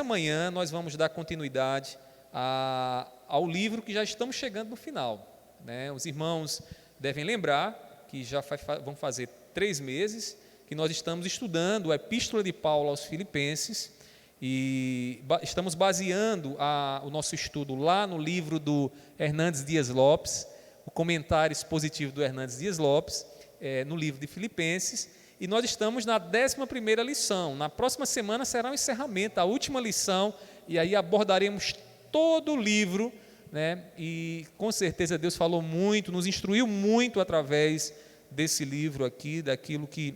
manhã nós vamos dar continuidade ao livro que já estamos chegando no final, né? Os irmãos devem lembrar que já vão fazer 3 meses que nós estamos estudando a Epístola de Paulo aos Filipenses e estamos baseando o nosso estudo lá no livro do Hernandes Dias Lopes, o comentário expositivo do Hernandes Dias Lopes, no livro de Filipenses, e nós estamos na 11ª lição. Na próxima semana será o encerramento, a última lição, e aí abordaremos todo o livro, né? E com certeza Deus falou muito, nos instruiu muito através desse livro aqui, daquilo que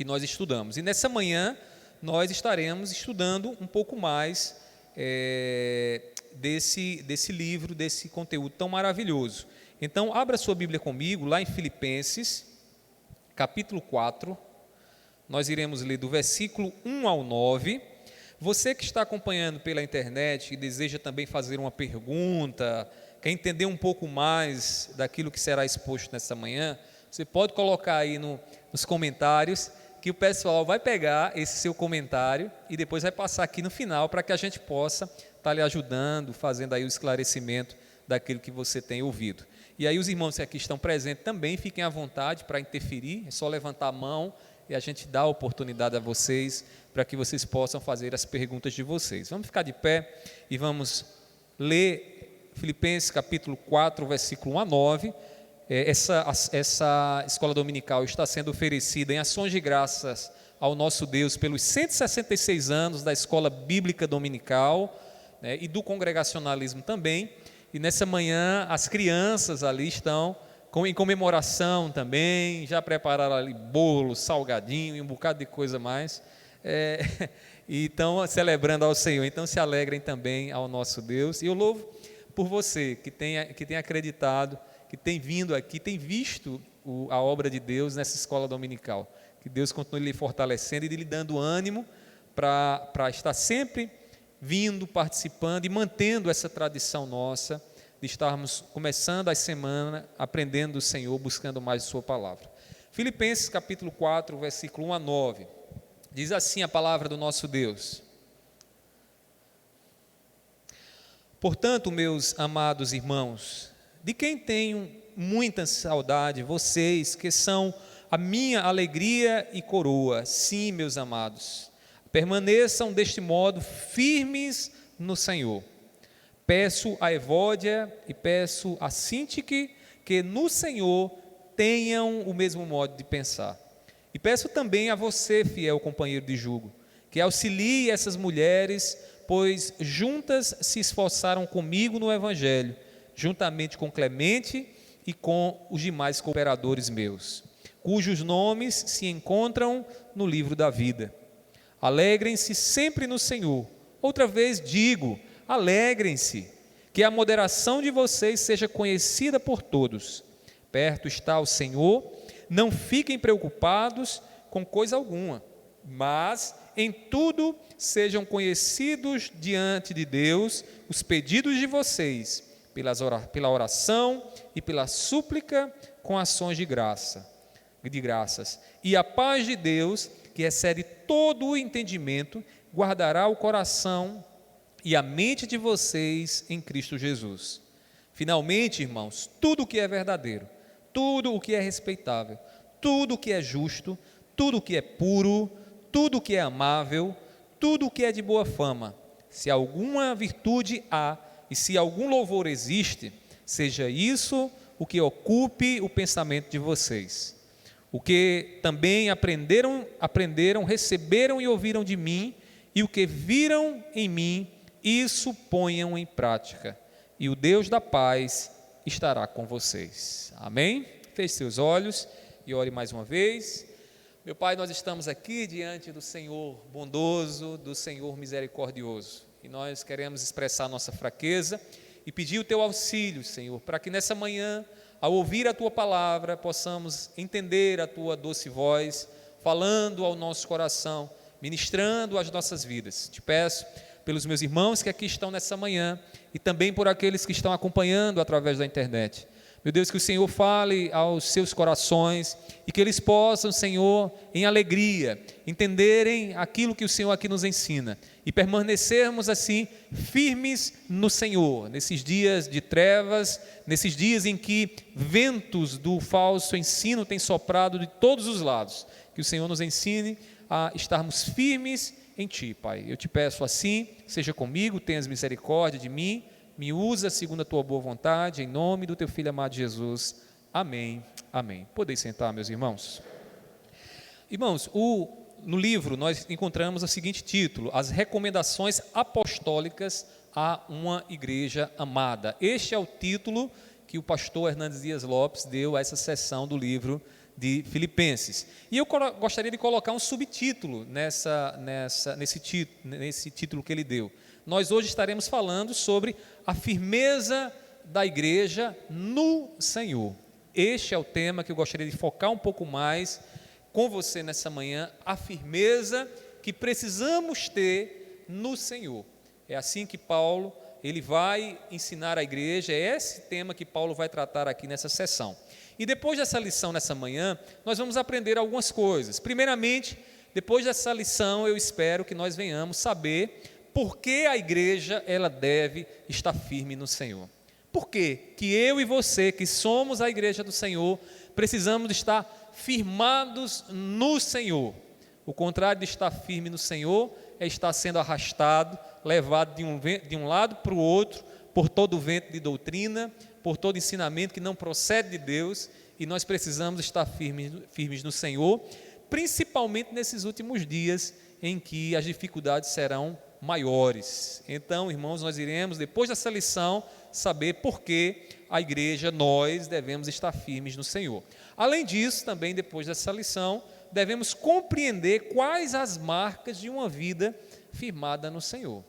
nós estudamos. E nessa manhã nós estaremos estudando um pouco mais desse livro, desse conteúdo tão maravilhoso. Então, abra sua Bíblia comigo, lá em Filipenses, capítulo 4, nós iremos ler do versículo 1 ao 9. Você que está acompanhando pela internet e deseja também fazer uma pergunta, quer entender um pouco mais daquilo que será exposto nessa manhã, você pode colocar aí nos comentários, que o pessoal vai pegar esse seu comentário e depois vai passar aqui no final para que a gente possa estar lhe ajudando, fazendo aí o esclarecimento daquilo que você tem ouvido. E aí os irmãos que aqui estão presentes também fiquem à vontade para interferir, é só levantar a mão e a gente dá a oportunidade a vocês para que vocês possam fazer as perguntas de vocês. Vamos ficar de pé e vamos ler Filipenses capítulo 4, versículo 1 a 9. Essa escola dominical está sendo oferecida em ações de graças ao nosso Deus pelos 166 anos da escola bíblica dominical, né, e do congregacionalismo também. E nessa manhã as crianças ali estão em comemoração também, já prepararam ali bolo, salgadinho e um bocado de coisa mais, e estão celebrando ao Senhor. Então se alegrem também ao nosso Deus. E eu louvo por você que tem acreditado, que tem vindo aqui, tem visto a obra de Deus nessa escola dominical. Que Deus continue lhe fortalecendo e lhe dando ânimo para estar sempre vindo, participando e mantendo essa tradição nossa de estarmos começando a semana aprendendo do Senhor, buscando mais de sua palavra. Filipenses capítulo 4, versículo 1 a 9. Diz assim a palavra do nosso Deus: Portanto, meus amados irmãos, de quem tenho muita saudade, vocês que são a minha alegria e coroa, sim, meus amados, permaneçam deste modo firmes no Senhor. Peço a Evódia e peço a Sintique que no Senhor tenham o mesmo modo de pensar. E peço também a você, fiel companheiro de jugo, que auxilie essas mulheres, pois juntas se esforçaram comigo no Evangelho, juntamente com Clemente e com os demais cooperadores meus, cujos nomes se encontram no livro da vida. Alegrem-se sempre no Senhor. Outra vez digo, alegrem-se, que a moderação de vocês seja conhecida por todos. Perto está o Senhor, não fiquem preocupados com coisa alguma, mas em tudo sejam conhecidos diante de Deus os pedidos de vocês, pela oração e pela súplica com ações de graças. E a paz de Deus, que excede todo o entendimento, guardará o coração e a mente de vocês em Cristo Jesus. Finalmente, irmãos, tudo o que é verdadeiro, tudo o que é respeitável, tudo o que é justo, tudo o que é puro, tudo o que é amável, tudo o que é de boa fama, se alguma virtude há e se algum louvor existe, seja isso o que ocupe o pensamento de vocês. O que também aprenderam, receberam e ouviram de mim, e o que viram em mim, isso ponham em prática, e o Deus da paz estará com vocês. Amém? Feche seus olhos e ore mais uma vez. Meu Pai, nós estamos aqui diante do Senhor bondoso, do Senhor misericordioso, e nós queremos expressar nossa fraqueza e pedir o Teu auxílio, Senhor, para que nessa manhã, ao ouvir a Tua palavra, possamos entender a Tua doce voz, falando ao nosso coração, ministrando as nossas vidas. Te peço pelos meus irmãos que aqui estão nessa manhã e também por aqueles que estão acompanhando através da internet. Meu Deus, que o Senhor fale aos seus corações e que eles possam, Senhor, em alegria, entenderem aquilo que o Senhor aqui nos ensina e permanecermos assim firmes no Senhor, nesses dias de trevas, nesses dias em que ventos do falso ensino têm soprado de todos os lados. Que o Senhor nos ensine a estarmos firmes em Ti, Pai. Eu te peço assim, seja comigo, tenhas misericórdia de mim, me usa segundo a Tua boa vontade, em nome do Teu Filho amado Jesus. Amém, amém. Podeis sentar, meus irmãos. Irmãos, no livro nós encontramos o seguinte título: As Recomendações Apostólicas a uma Igreja Amada. Este é o título que o pastor Hernandes Dias Lopes deu a essa seção do livro de Filipenses. E eu gostaria de colocar um subtítulo nesse título que ele deu. Nós hoje estaremos falando sobre a firmeza da igreja no Senhor. Este é o tema que eu gostaria de focar um pouco mais com você nessa manhã, a firmeza que precisamos ter no Senhor. É assim que Paulo, ele vai ensinar a igreja, é esse tema que Paulo vai tratar aqui nessa sessão. E depois dessa lição nessa manhã, nós vamos aprender algumas coisas. Primeiramente, depois dessa lição, eu espero que nós venhamos saber por que a igreja ela deve estar firme no Senhor. Por que eu e você, que somos a igreja do Senhor, precisamos estar firmados no Senhor? O contrário de estar firme no Senhor é estar sendo arrastado, levado de um lado para o outro, por todo o vento de doutrina, por todo ensinamento que não procede de Deus, e nós precisamos estar firmes no Senhor, principalmente nesses últimos dias em que as dificuldades serão maiores. Então, irmãos, nós iremos, depois dessa lição, saber por que a igreja, nós devemos estar firmes no Senhor. Além disso, também depois dessa lição, devemos compreender quais as marcas de uma vida firmada no Senhor.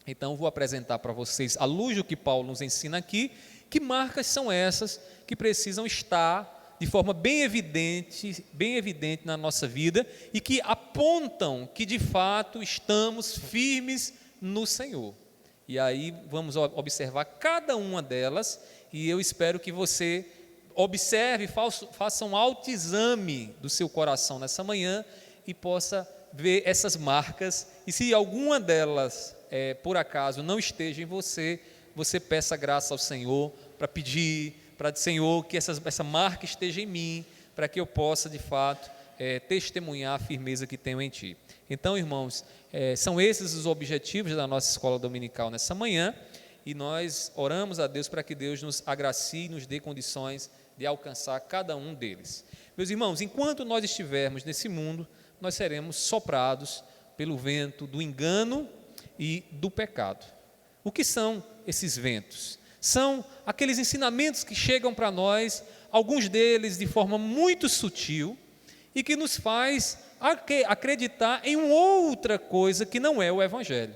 Então, vou apresentar para vocês, à luz do que Paulo nos ensina aqui, que marcas são essas que precisam estar de forma bem evidente na nossa vida e que apontam que de fato estamos firmes no Senhor. E aí vamos observar cada uma delas e eu espero que você observe, faça um autoexame do seu coração nessa manhã e possa ver essas marcas, e se alguma delas por acaso não esteja em você, você peça graça ao Senhor para pedir, para o Senhor que essa marca esteja em mim, para que eu possa de fato testemunhar a firmeza que tenho em Ti. Então, irmãos, são esses os objetivos da nossa escola dominical nessa manhã, e nós oramos a Deus para que Deus nos agracie e nos dê condições de alcançar cada um deles. Meus irmãos, enquanto nós estivermos nesse mundo, nós seremos soprados pelo vento do engano e do pecado. O que são esses ventos? São aqueles ensinamentos que chegam para nós, alguns deles de forma muito sutil, e que nos faz acreditar em uma outra coisa que não é o Evangelho.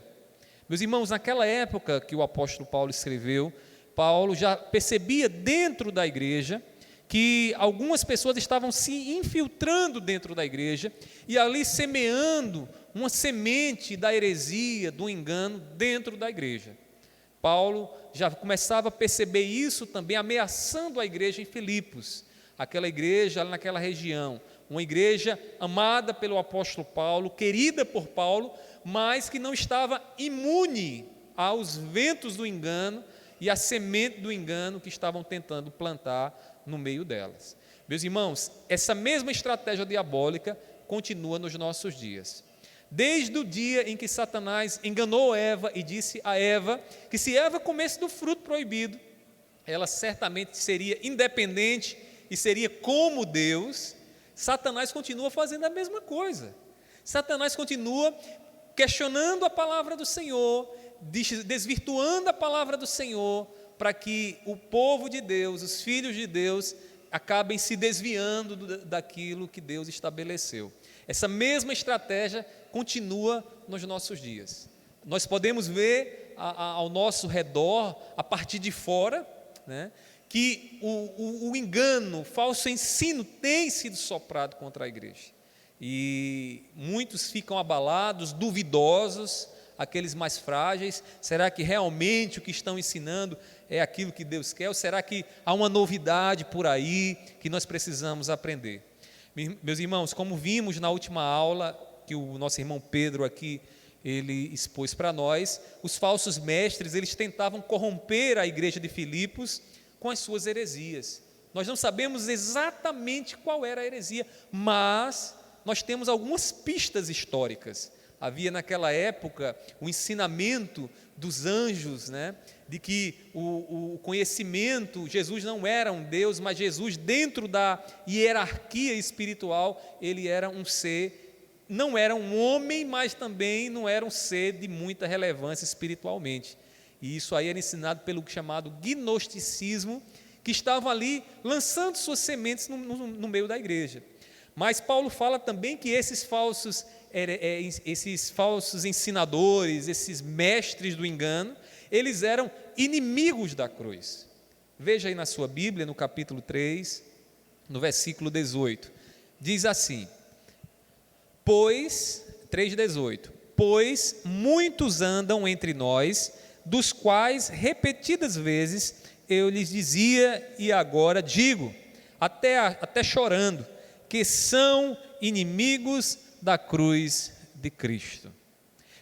Meus irmãos, naquela época que o apóstolo Paulo escreveu, Paulo já percebia dentro da igreja que algumas pessoas estavam se infiltrando dentro da igreja e ali semeando uma semente da heresia, do engano dentro da igreja. Paulo já começava a perceber isso também, ameaçando a igreja em Filipos, aquela igreja ali naquela região, uma igreja amada pelo apóstolo Paulo, querida por Paulo, mas que não estava imune aos ventos do engano e à semente do engano que estavam tentando plantar no meio delas. Meus irmãos, essa mesma estratégia diabólica continua nos nossos dias. Desde o dia em que Satanás enganou Eva e disse a Eva que se Eva comesse do fruto proibido, ela certamente seria independente e seria como Deus. Satanás continua fazendo a mesma coisa. Satanás continua questionando a palavra do Senhor, desvirtuando a palavra do Senhor, para que o povo de Deus, os filhos de Deus, acabem se desviando daquilo que Deus estabeleceu. Essa mesma estratégia continua nos nossos dias. Nós podemos ver ao nosso redor, a partir de fora, né, que o engano, o falso ensino tem sido soprado contra a igreja. E muitos ficam abalados, duvidosos, aqueles mais frágeis? Será que realmente o que estão ensinando é aquilo que Deus quer? Ou será que há uma novidade por aí que nós precisamos aprender? Meus irmãos, como vimos na última aula, que o nosso irmão Pedro aqui, ele expôs para nós, os falsos mestres, eles tentavam corromper a igreja de Filipos com as suas heresias. Nós não sabemos exatamente qual era a heresia, mas nós temos algumas pistas históricas. Havia naquela época o ensinamento dos anjos, né, de que o conhecimento, Jesus não era um Deus, mas Jesus, dentro da hierarquia espiritual, ele era um ser, não era um homem, mas também não era um ser de muita relevância espiritualmente. E isso aí era ensinado pelo chamado gnosticismo, que estava ali lançando suas sementes no meio da igreja. Mas Paulo fala também que esses falsos ensinadores, esses mestres do engano, eles eram inimigos da cruz. Veja aí na sua Bíblia, no capítulo 3, no versículo 18, diz assim, 3,18, pois muitos andam entre nós, dos quais repetidas vezes eu lhes dizia e agora digo, até chorando, que são inimigos da cruz de Cristo.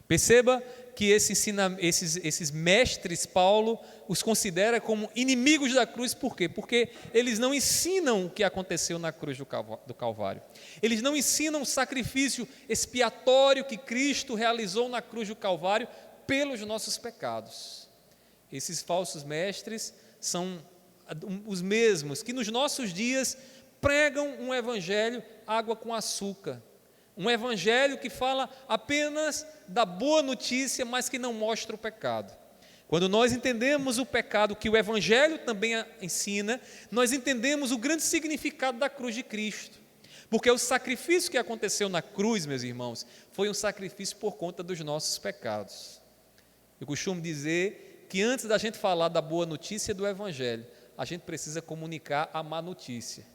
Perceba que esses mestres, Paulo os considera como inimigos da cruz, por quê? Porque eles não ensinam o que aconteceu na cruz do Calvário. Eles não ensinam o sacrifício expiatório que Cristo realizou na cruz do Calvário pelos nossos pecados. Esses falsos mestres são os mesmos que nos nossos dias pregam um evangelho água com açúcar, um evangelho que fala apenas da boa notícia, mas que não mostra o pecado. Quando nós entendemos o pecado que o evangelho também ensina, nós entendemos o grande significado da cruz de Cristo, porque o sacrifício que aconteceu na cruz, meus irmãos, foi um sacrifício por conta dos nossos pecados. Eu costumo dizer que antes da gente falar da boa notícia do evangelho, a gente precisa comunicar a má notícia.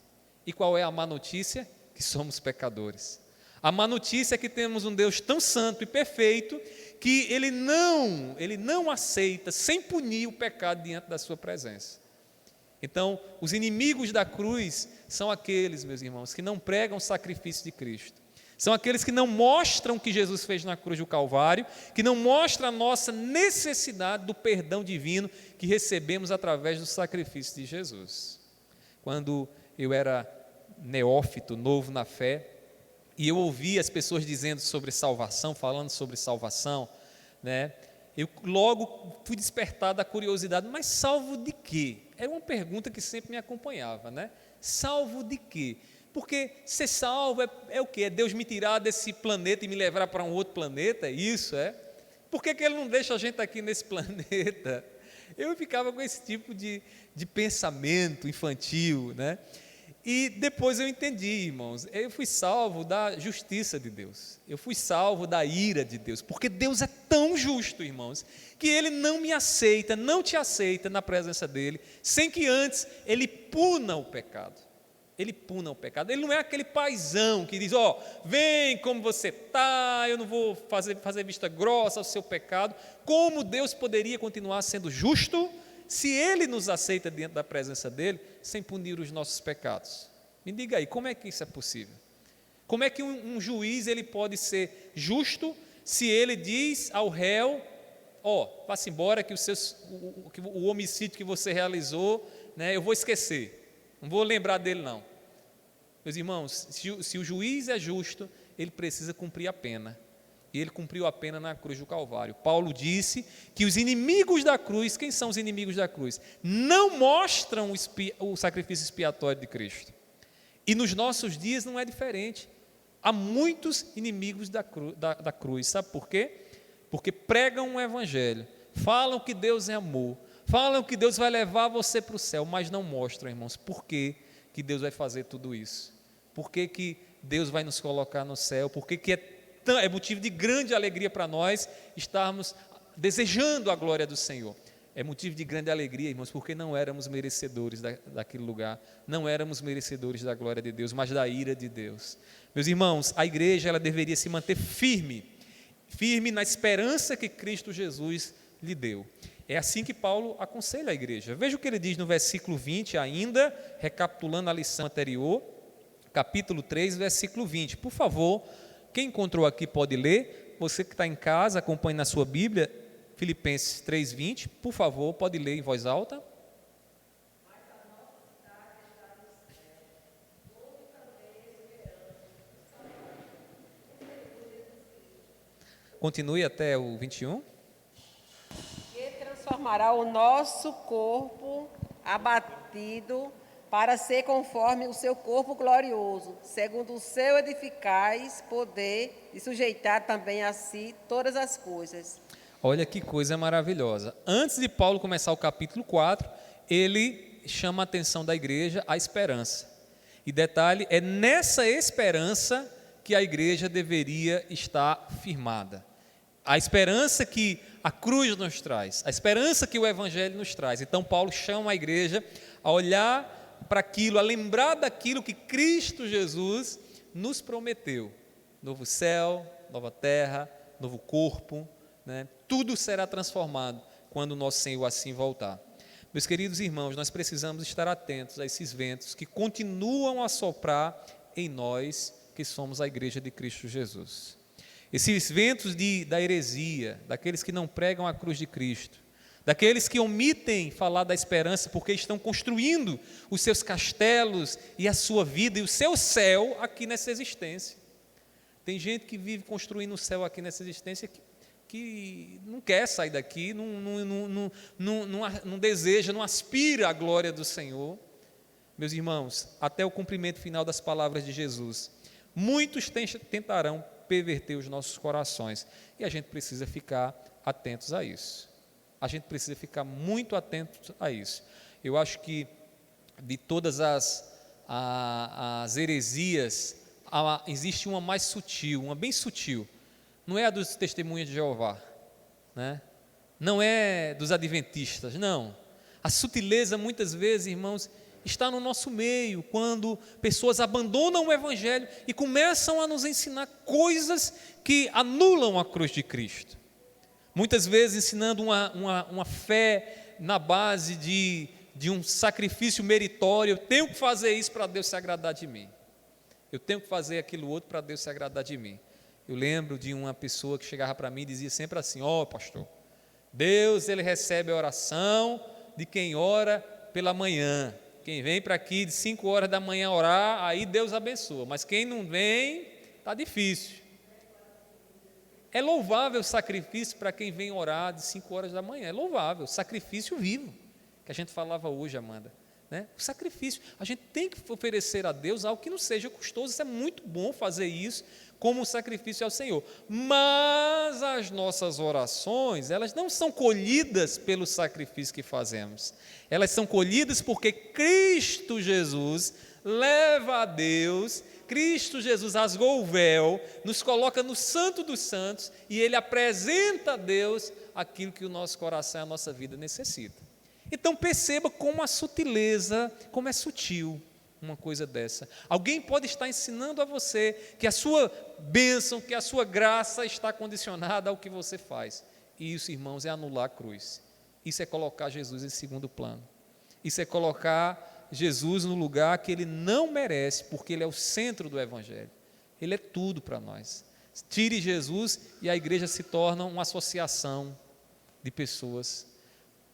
E qual é a má notícia? Que somos pecadores. A má notícia é que temos um Deus tão santo e perfeito que Ele não aceita sem punir o pecado diante da sua presença. Então, os inimigos da cruz são aqueles, meus irmãos, que não pregam o sacrifício de Cristo. São aqueles que não mostram o que Jesus fez na cruz do Calvário, que não mostram a nossa necessidade do perdão divino que recebemos através do sacrifício de Jesus. Quando eu era neófito, novo na fé, e eu ouvia as pessoas dizendo sobre salvação, falando sobre salvação, né? Eu logo fui despertado da curiosidade, mas salvo de quê? Era uma pergunta que sempre me acompanhava, né? Salvo de quê? Porque ser salvo é o quê? É Deus me tirar desse planeta e me levar para um outro planeta? É isso, é? Por que Ele não deixa a gente aqui nesse planeta? Eu ficava com esse tipo de pensamento infantil, né? E depois eu entendi, irmãos, eu fui salvo da justiça de Deus, eu fui salvo da ira de Deus, porque Deus é tão justo, irmãos, que Ele não me aceita, não te aceita na presença dEle, sem que antes Ele puna o pecado. Ele puna o pecado. Ele não é aquele paizão que diz, vem como você está, eu não vou fazer vista grossa ao seu pecado. Como Deus poderia continuar sendo justo se Ele nos aceita diante da presença dEle, sem punir os nossos pecados? Me diga aí, como é que isso é possível? Como é que um juiz ele pode ser justo se ele diz ao réu, vá-se embora que o homicídio que você realizou, né, eu vou esquecer, não vou lembrar dele não. Meus irmãos, se o juiz é justo, ele precisa cumprir a pena. E Ele cumpriu a pena na cruz do Calvário. Paulo disse que os inimigos da cruz, quem são os inimigos da cruz? Não mostram o sacrifício expiatório de Cristo. E nos nossos dias não é diferente. Há muitos inimigos da cruz. Sabe por quê? Porque pregam um evangelho, falam que Deus é amor, falam que Deus vai levar você para o céu, mas não mostram, irmãos, por que Deus vai fazer tudo isso. Por que Deus vai nos colocar no céu? Por que é motivo de grande alegria para nós estarmos desejando a glória do Senhor? É motivo de grande alegria, irmãos, porque não éramos merecedores daquele lugar, não éramos merecedores da glória de Deus, mas da ira de Deus. Meus irmãos, a igreja ela deveria se manter firme firme na esperança que Cristo Jesus lhe deu. É assim que Paulo aconselha a igreja. Veja o que ele diz no versículo 20 ainda, recapitulando a lição anterior, capítulo 3, versículo 20. Por favor, quem encontrou aqui pode ler. Você que está em casa, acompanhe na sua Bíblia, Filipenses 3:20, por favor, pode ler em voz alta. Continue até o 21. Que transformará o nosso corpo abatido para ser conforme o seu corpo glorioso, segundo o seu eficaz poder e sujeitar também a si todas as coisas. Olha que coisa maravilhosa. Antes de Paulo começar o capítulo 4, ele chama a atenção da igreja à esperança. E detalhe, é nessa esperança que a igreja deveria estar firmada. A esperança que a cruz nos traz, a esperança que o Evangelho nos traz. Então Paulo chama a igreja a olhar para aquilo, a lembrar daquilo que Cristo Jesus nos prometeu. Novo céu, nova terra, novo corpo, né? Tudo será transformado quando o nosso Senhor assim voltar. Meus queridos irmãos, nós precisamos estar atentos a esses ventos que continuam a soprar em nós, que somos a igreja de Cristo Jesus. Esses ventos da heresia, daqueles que não pregam a cruz de Cristo, daqueles que omitem falar da esperança porque estão construindo os seus castelos e a sua vida e o seu céu aqui nessa existência. Tem gente que vive construindo o céu aqui nessa existência que não quer sair daqui, não deseja, não aspira à glória do Senhor. Meus irmãos, até o cumprimento final das palavras de Jesus, muitos tentarão perverter os nossos corações, e a gente precisa ficar atentos a isso. A gente precisa ficar muito atento a isso. Eu acho que de todas as heresias, existe uma mais sutil, uma bem sutil. Não é a dos testemunhas de Jeová, né? Não é dos adventistas, não. A sutileza, muitas vezes, irmãos, está no nosso meio, quando pessoas abandonam o Evangelho e começam a nos ensinar coisas que anulam a cruz de Cristo. Muitas vezes ensinando uma fé na base de um sacrifício meritório. Eu tenho que fazer isso para Deus se agradar de mim. Eu tenho que fazer aquilo outro para Deus se agradar de mim. Eu lembro de uma pessoa que chegava para mim e dizia sempre assim: ó, pastor, Deus, ele recebe a oração de quem ora pela manhã. Quem vem para aqui de 5 horas da manhã orar, aí Deus abençoa. Mas quem não vem, está difícil. É louvável o sacrifício para quem vem orar de 5 horas da manhã. É louvável, sacrifício vivo, que a gente falava hoje, Amanda. Né? O sacrifício, a gente tem que oferecer a Deus algo que não seja custoso. Isso é muito bom fazer isso como um sacrifício ao Senhor. Mas as nossas orações, elas não são colhidas pelo sacrifício que fazemos. Elas são colhidas porque Cristo Jesus leva a Deus, Cristo Jesus rasgou o véu, nos coloca no Santo dos Santos e Ele apresenta a Deus aquilo que o nosso coração e a nossa vida necessita. Então perceba como a sutileza, como é sutil uma coisa dessa. Alguém pode estar ensinando a você que a sua bênção, que a sua graça está condicionada ao que você faz. E isso, irmãos, é anular a cruz. Isso é colocar Jesus em segundo plano. Isso é colocar Jesus no lugar que Ele não merece, porque Ele é o centro do Evangelho. Ele é tudo para nós. Tire Jesus e a igreja se torna uma associação de pessoas,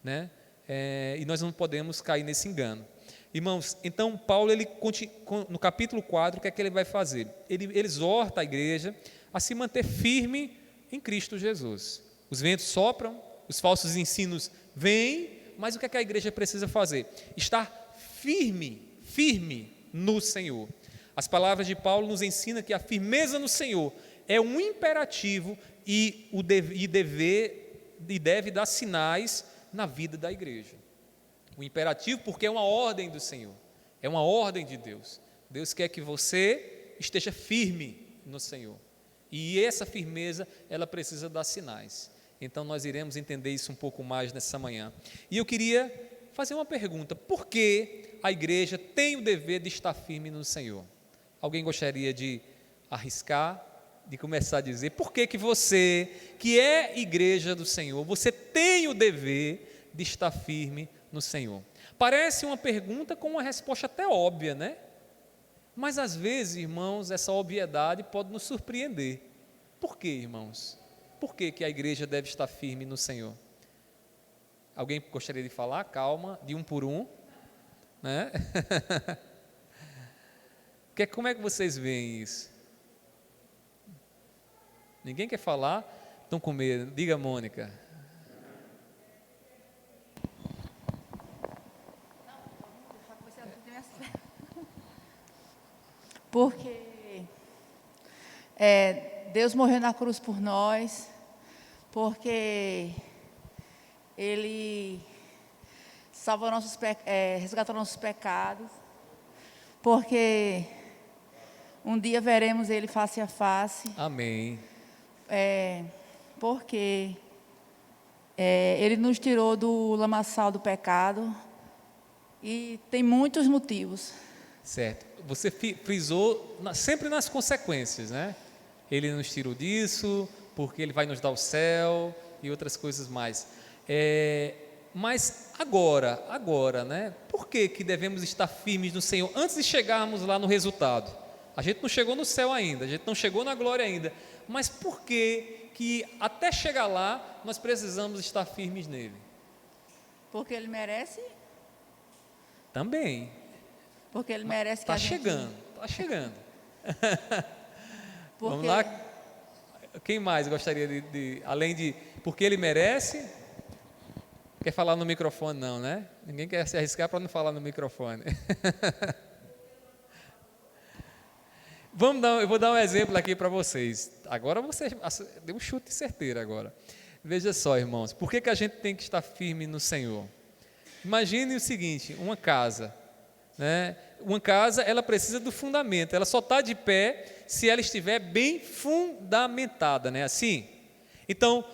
né? E nós não podemos cair nesse engano. Irmãos, então Paulo, no capítulo 4, o que é que ele vai fazer? Ele exorta a igreja a se manter firme em Cristo Jesus. Os ventos sopram, os falsos ensinos vêm, mas o que é que a igreja precisa fazer? Estar firme no Senhor. As palavras de Paulo nos ensinam que a firmeza no Senhor é um imperativo e deve dar sinais na vida da igreja. O imperativo porque é uma ordem do Senhor, é uma ordem de Deus. Deus quer que você esteja firme no Senhor. E essa firmeza, ela precisa dar sinais. Então nós iremos entender isso um pouco mais nessa manhã. E eu queria fazer uma pergunta: por que a igreja tem o dever de estar firme no Senhor? Alguém gostaria de arriscar, de começar a dizer por que você, que é igreja do Senhor, você tem o dever de estar firme no Senhor. Parece uma pergunta com uma resposta até óbvia, né? Mas às vezes, irmãos, essa obviedade pode nos surpreender. Por quê, irmãos? Por que a igreja deve estar firme no Senhor? Alguém gostaria de falar? Calma, de um por um, né? Como é que vocês veem isso? Ninguém quer falar? Estão com medo. Diga, Mônica. Porque Deus morreu na cruz por nós, porque Ele salvou resgatou nossos pecados, porque um dia veremos Ele face a face. Amém. Porque Ele nos tirou do lamaçal do pecado e tem muitos motivos. Certo. Você frisou sempre nas consequências, né? Ele nos tirou disso, porque Ele vai nos dar o céu e outras coisas mais. Mas agora, né? Por que devemos estar firmes no Senhor antes de chegarmos lá no resultado? A gente não chegou no céu ainda, a gente não chegou na glória ainda, mas por que até chegar lá nós precisamos estar firmes nele? Porque Ele merece. Também. Porque Ele merece que Está chegando. Porque... Vamos lá. Quem mais gostaria além de porque Ele merece? Quer falar no microfone não, né? Ninguém quer se arriscar para não falar no microfone. Eu vou dar um exemplo aqui para vocês. Agora você deu um chute certeiro agora. Veja só, irmãos, por que a gente tem que estar firme no Senhor? Imagine o seguinte, uma casa, né? Uma casa, ela precisa do fundamento, ela só está de pé se ela estiver bem fundamentada, né? Assim, então,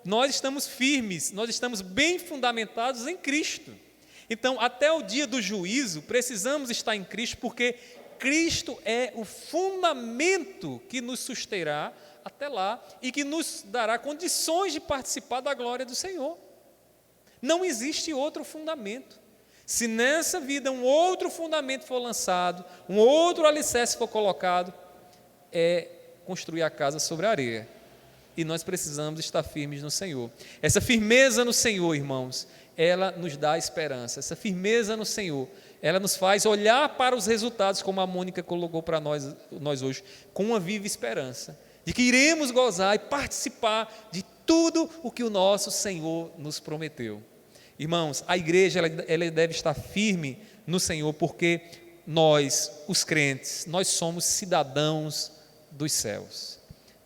nós estamos firmes, nós estamos bem fundamentados em Cristo. Então, até o dia do juízo, precisamos estar em Cristo, porque Cristo é o fundamento que nos susterá até lá e que nos dará condições de participar da glória do Senhor. Não existe outro fundamento. Se nessa vida um outro fundamento for lançado, um outro alicerce for colocado, é construir a casa sobre a areia. E nós precisamos estar firmes no Senhor. Essa firmeza no Senhor, irmãos, ela nos dá esperança. Essa firmeza no Senhor, ela nos faz olhar para os resultados, como a Mônica colocou para nós hoje, com uma viva esperança, de que iremos gozar e participar de tudo o que o nosso Senhor nos prometeu. Irmãos, a igreja ela deve estar firme no Senhor, porque nós, os crentes, nós somos cidadãos dos céus.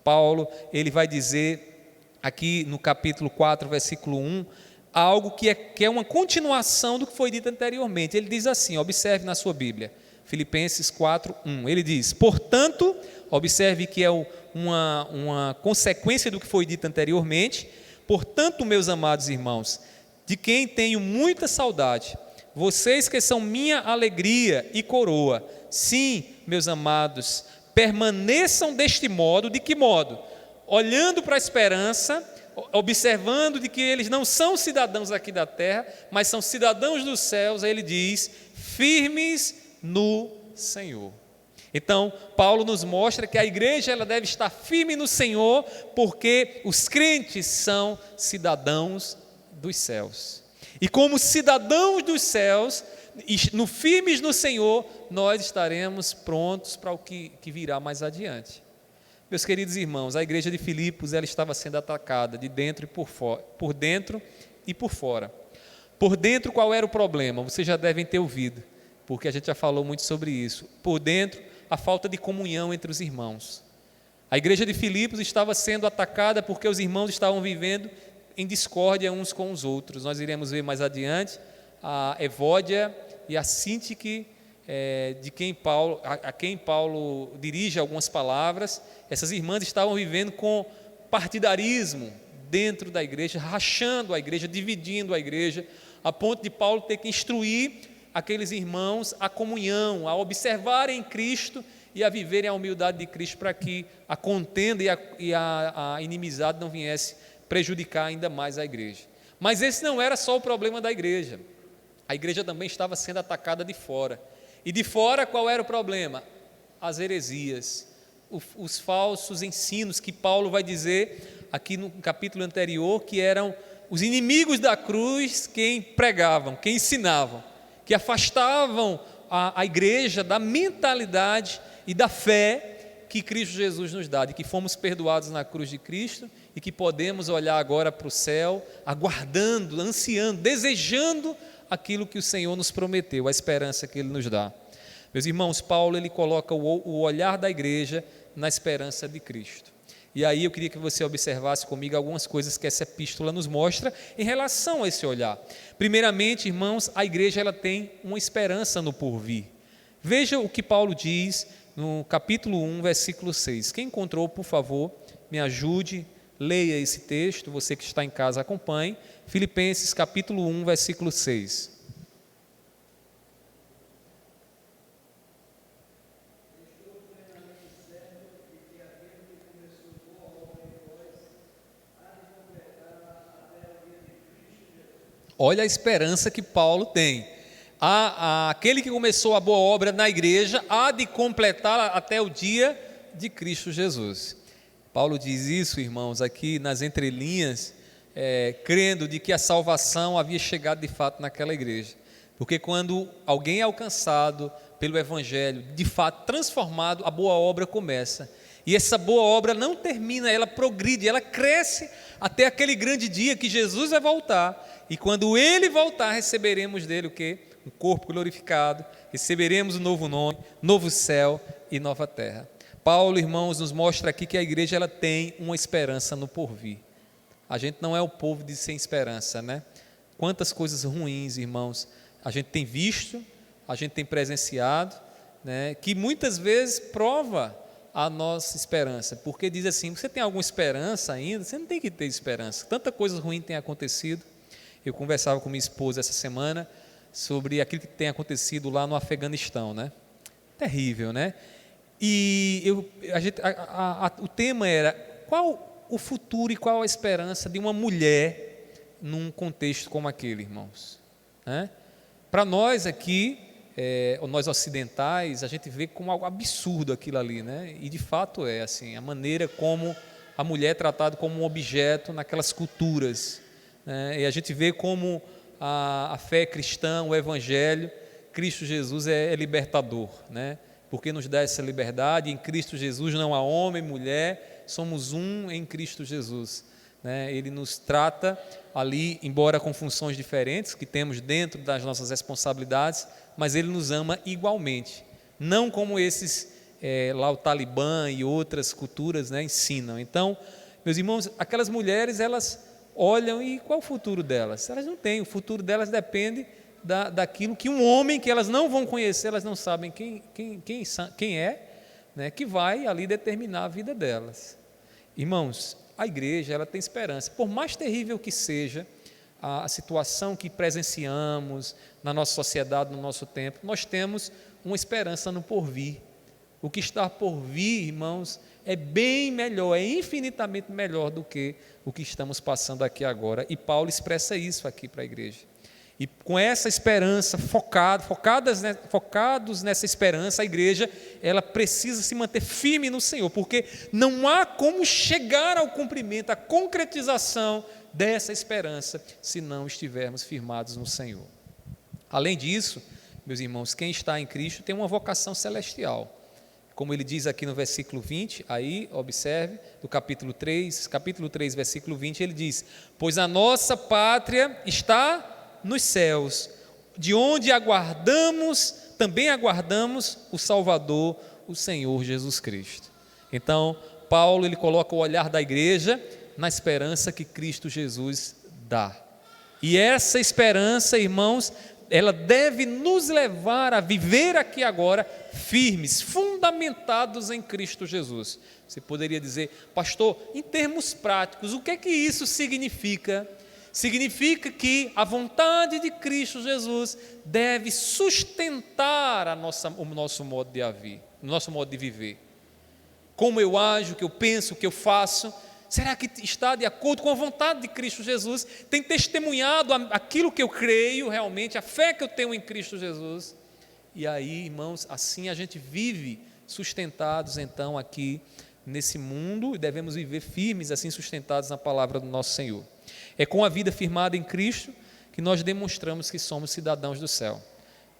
Paulo, ele vai dizer aqui no capítulo 4, versículo 1, algo que é uma continuação do que foi dito anteriormente. Ele diz assim, observe na sua Bíblia, Filipenses 4, 1, ele diz, portanto, observe que é uma consequência do que foi dito anteriormente, portanto, meus amados irmãos, de quem tenho muita saudade, vocês que são minha alegria e coroa, sim, meus amados, permaneçam deste modo. De que modo? Olhando para a esperança, observando de que eles não são cidadãos aqui da terra, mas são cidadãos dos céus. Aí ele diz, firmes no Senhor. Então, Paulo nos mostra que a igreja ela deve estar firme no Senhor, porque os crentes são cidadãos dos céus. E como cidadãos dos céus, firmes no Senhor, nós estaremos prontos para o que virá mais adiante. Meus queridos irmãos, a igreja de Filipos ela estava sendo atacada de dentro e por dentro e por fora. Por dentro, qual era o problema? Vocês já devem ter ouvido, porque a gente já falou muito sobre isso. Por dentro, a falta de comunhão entre os irmãos. A igreja de Filipos estava sendo atacada porque os irmãos estavam vivendo em discórdia uns com os outros. Nós iremos ver mais adiante a Evódia e a Sintique, a quem Paulo dirige algumas palavras. Essas irmãs estavam vivendo com partidarismo dentro da igreja, rachando a igreja, dividindo a igreja, a ponto de Paulo ter que instruir aqueles irmãos a comunhão, a observarem Cristo e a viverem a humildade de Cristo, para que a contenda e a inimizade não viesse prejudicar ainda mais a igreja. Mas esse não era só o problema da igreja. A igreja também estava sendo atacada de fora. E de fora qual era o problema? As heresias, os falsos ensinos que Paulo vai dizer aqui no capítulo anterior, que eram os inimigos da cruz quem pregavam, quem ensinavam, que afastavam a igreja da mentalidade e da fé que Cristo Jesus nos dá, de que fomos perdoados na cruz de Cristo e que podemos olhar agora para o céu, aguardando, ansiando, desejando aquilo que o Senhor nos prometeu, a esperança que Ele nos dá. Meus irmãos, Paulo ele coloca o olhar da igreja na esperança de Cristo. E aí eu queria que você observasse comigo algumas coisas que essa epístola nos mostra em relação a esse olhar. Primeiramente, irmãos, a igreja ela tem uma esperança no porvir. Veja o que Paulo diz no capítulo 1, versículo 6. Quem encontrou, por favor, me ajude, leia esse texto, você que está em casa acompanhe. Filipenses capítulo 1, versículo 6. Olha a esperança que Paulo tem. Aquele que começou a boa obra na igreja há de completá-la até o dia de Cristo Jesus. Paulo diz isso, irmãos, aqui nas entrelinhas, crendo de que a salvação havia chegado de fato naquela igreja. Porque quando alguém é alcançado pelo Evangelho, de fato transformado, a boa obra começa. E essa boa obra não termina, ela progride, ela cresce até aquele grande dia que Jesus vai voltar. E quando Ele voltar, receberemos dele o quê? Um corpo glorificado, receberemos um novo nome, novo céu e nova terra. Paulo, irmãos, nos mostra aqui que a igreja ela tem uma esperança no porvir. A gente não é o povo de sem esperança, né? Quantas coisas ruins, irmãos, a gente tem visto, a gente tem presenciado, né? Que muitas vezes prova a nossa esperança, porque diz assim, você tem alguma esperança ainda? Você não tem que ter esperança, tanta coisa ruim tem acontecido. Eu conversava com minha esposa essa semana sobre aquilo que tem acontecido lá no Afeganistão, né? Terrível, né? E o tema era qual o futuro e qual a esperança de uma mulher num contexto como aquele, irmãos, né? Para nós aqui, nós ocidentais, a gente vê como algo absurdo aquilo ali, né? E de fato é assim, a maneira como a mulher é tratada como um objeto naquelas culturas, né? E a gente vê como a fé cristã, o Evangelho, Cristo Jesus é libertador, né? Porque nos dá essa liberdade, em Cristo Jesus não há homem, mulher, somos um em Cristo Jesus, né? Ele nos trata ali, embora com funções diferentes, que temos dentro das nossas responsabilidades, mas Ele nos ama igualmente, não como esses, lá o Talibã e outras culturas, né, ensinam. Então, meus irmãos, aquelas mulheres, elas olham e qual o futuro delas? Elas não têm, o futuro delas depende daquilo que um homem que elas não vão conhecer, elas não sabem quem é, né, que vai ali determinar a vida delas. Irmãos, a igreja ela tem esperança, por mais terrível que seja a situação que presenciamos na nossa sociedade, no nosso tempo, nós temos uma esperança no porvir. O que está por vir, irmãos, é bem melhor, é infinitamente melhor do que o que estamos passando aqui agora. E Paulo expressa isso aqui para a igreja. E com essa esperança, focados nessa esperança, a igreja ela precisa se manter firme no Senhor, porque não há como chegar ao cumprimento, à concretização dessa esperança, se não estivermos firmados no Senhor. Além disso, meus irmãos, quem está em Cristo tem uma vocação celestial. Como ele diz aqui no versículo 20, aí, observe, do capítulo 3, versículo 20, ele diz, pois a nossa pátria está nos céus, de onde também aguardamos o Salvador, o Senhor Jesus Cristo. Então, Paulo, ele coloca o olhar da igreja na esperança que Cristo Jesus dá. E essa esperança, irmãos, ela deve nos levar a viver aqui agora firmes, fundamentados em Cristo Jesus. Você poderia dizer, pastor, em termos práticos, o que é que isso significa? Significa que a vontade de Cristo Jesus deve sustentar o nosso modo de no nosso modo de viver. Como eu ajo, o que eu penso, o que eu faço, será que está de acordo com a vontade de Cristo Jesus? Tem testemunhado aquilo que eu creio realmente, a fé que eu tenho em Cristo Jesus? E aí, irmãos, assim a gente vive sustentados então aqui nesse mundo, e devemos viver firmes, assim sustentados na palavra do nosso Senhor. É com a vida firmada em Cristo que nós demonstramos que somos cidadãos do céu.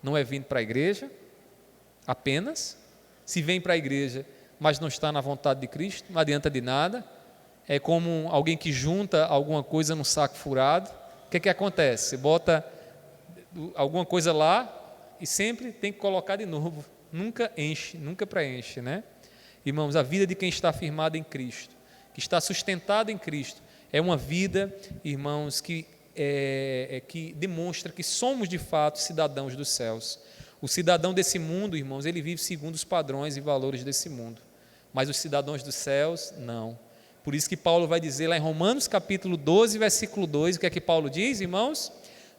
Não é vindo para a igreja apenas, se vem para a igreja, mas não está na vontade de Cristo, não adianta de nada. É como alguém que junta alguma coisa num saco furado. O que acontece? Você bota alguma coisa lá e sempre tem que colocar de novo. Nunca enche, nunca preenche, né? Irmãos, a vida de quem está firmado em Cristo, que está sustentado em Cristo, é uma vida, irmãos, que demonstra que somos de fato cidadãos dos céus. O cidadão desse mundo, irmãos, ele vive segundo os padrões e valores desse mundo, mas os cidadãos dos céus, não. Por isso que Paulo vai dizer lá em Romanos capítulo 12, versículo 2, o que é que Paulo diz, irmãos?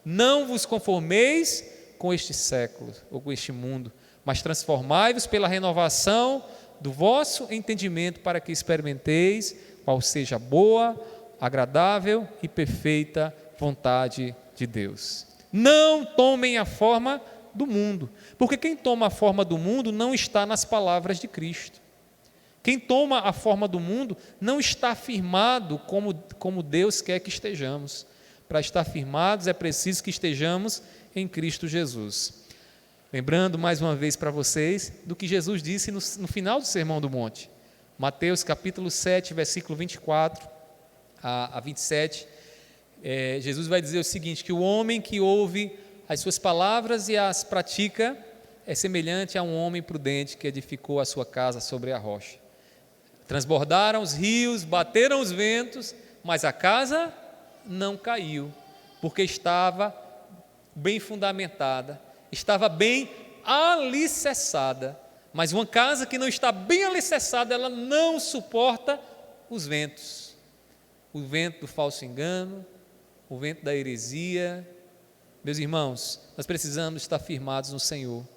Não vos conformeis com este século, ou com este mundo, mas transformai-vos pela renovação do vosso entendimento, para que experimenteis qual seja a boa, agradável e perfeita vontade de Deus. Não tomem a forma do mundo, porque quem toma a forma do mundo não está nas palavras de Cristo. Quem toma a forma do mundo não está firmado como Deus quer que estejamos. Para estar firmados é preciso que estejamos em Cristo Jesus. Lembrando mais uma vez para vocês do que Jesus disse no final do Sermão do Monte. Mateus capítulo 7, versículo 24 a 27. Jesus vai dizer o seguinte, que o homem que ouve as suas palavras e as pratica é semelhante a um homem prudente que edificou a sua casa sobre a rocha. Transbordaram os rios, bateram os ventos, mas a casa não caiu, porque estava bem fundamentada, estava bem alicerçada. Mas uma casa que não está bem alicerçada, ela não suporta os ventos. O vento do falso engano, o vento da heresia. Meus irmãos, nós precisamos estar firmados no Senhor.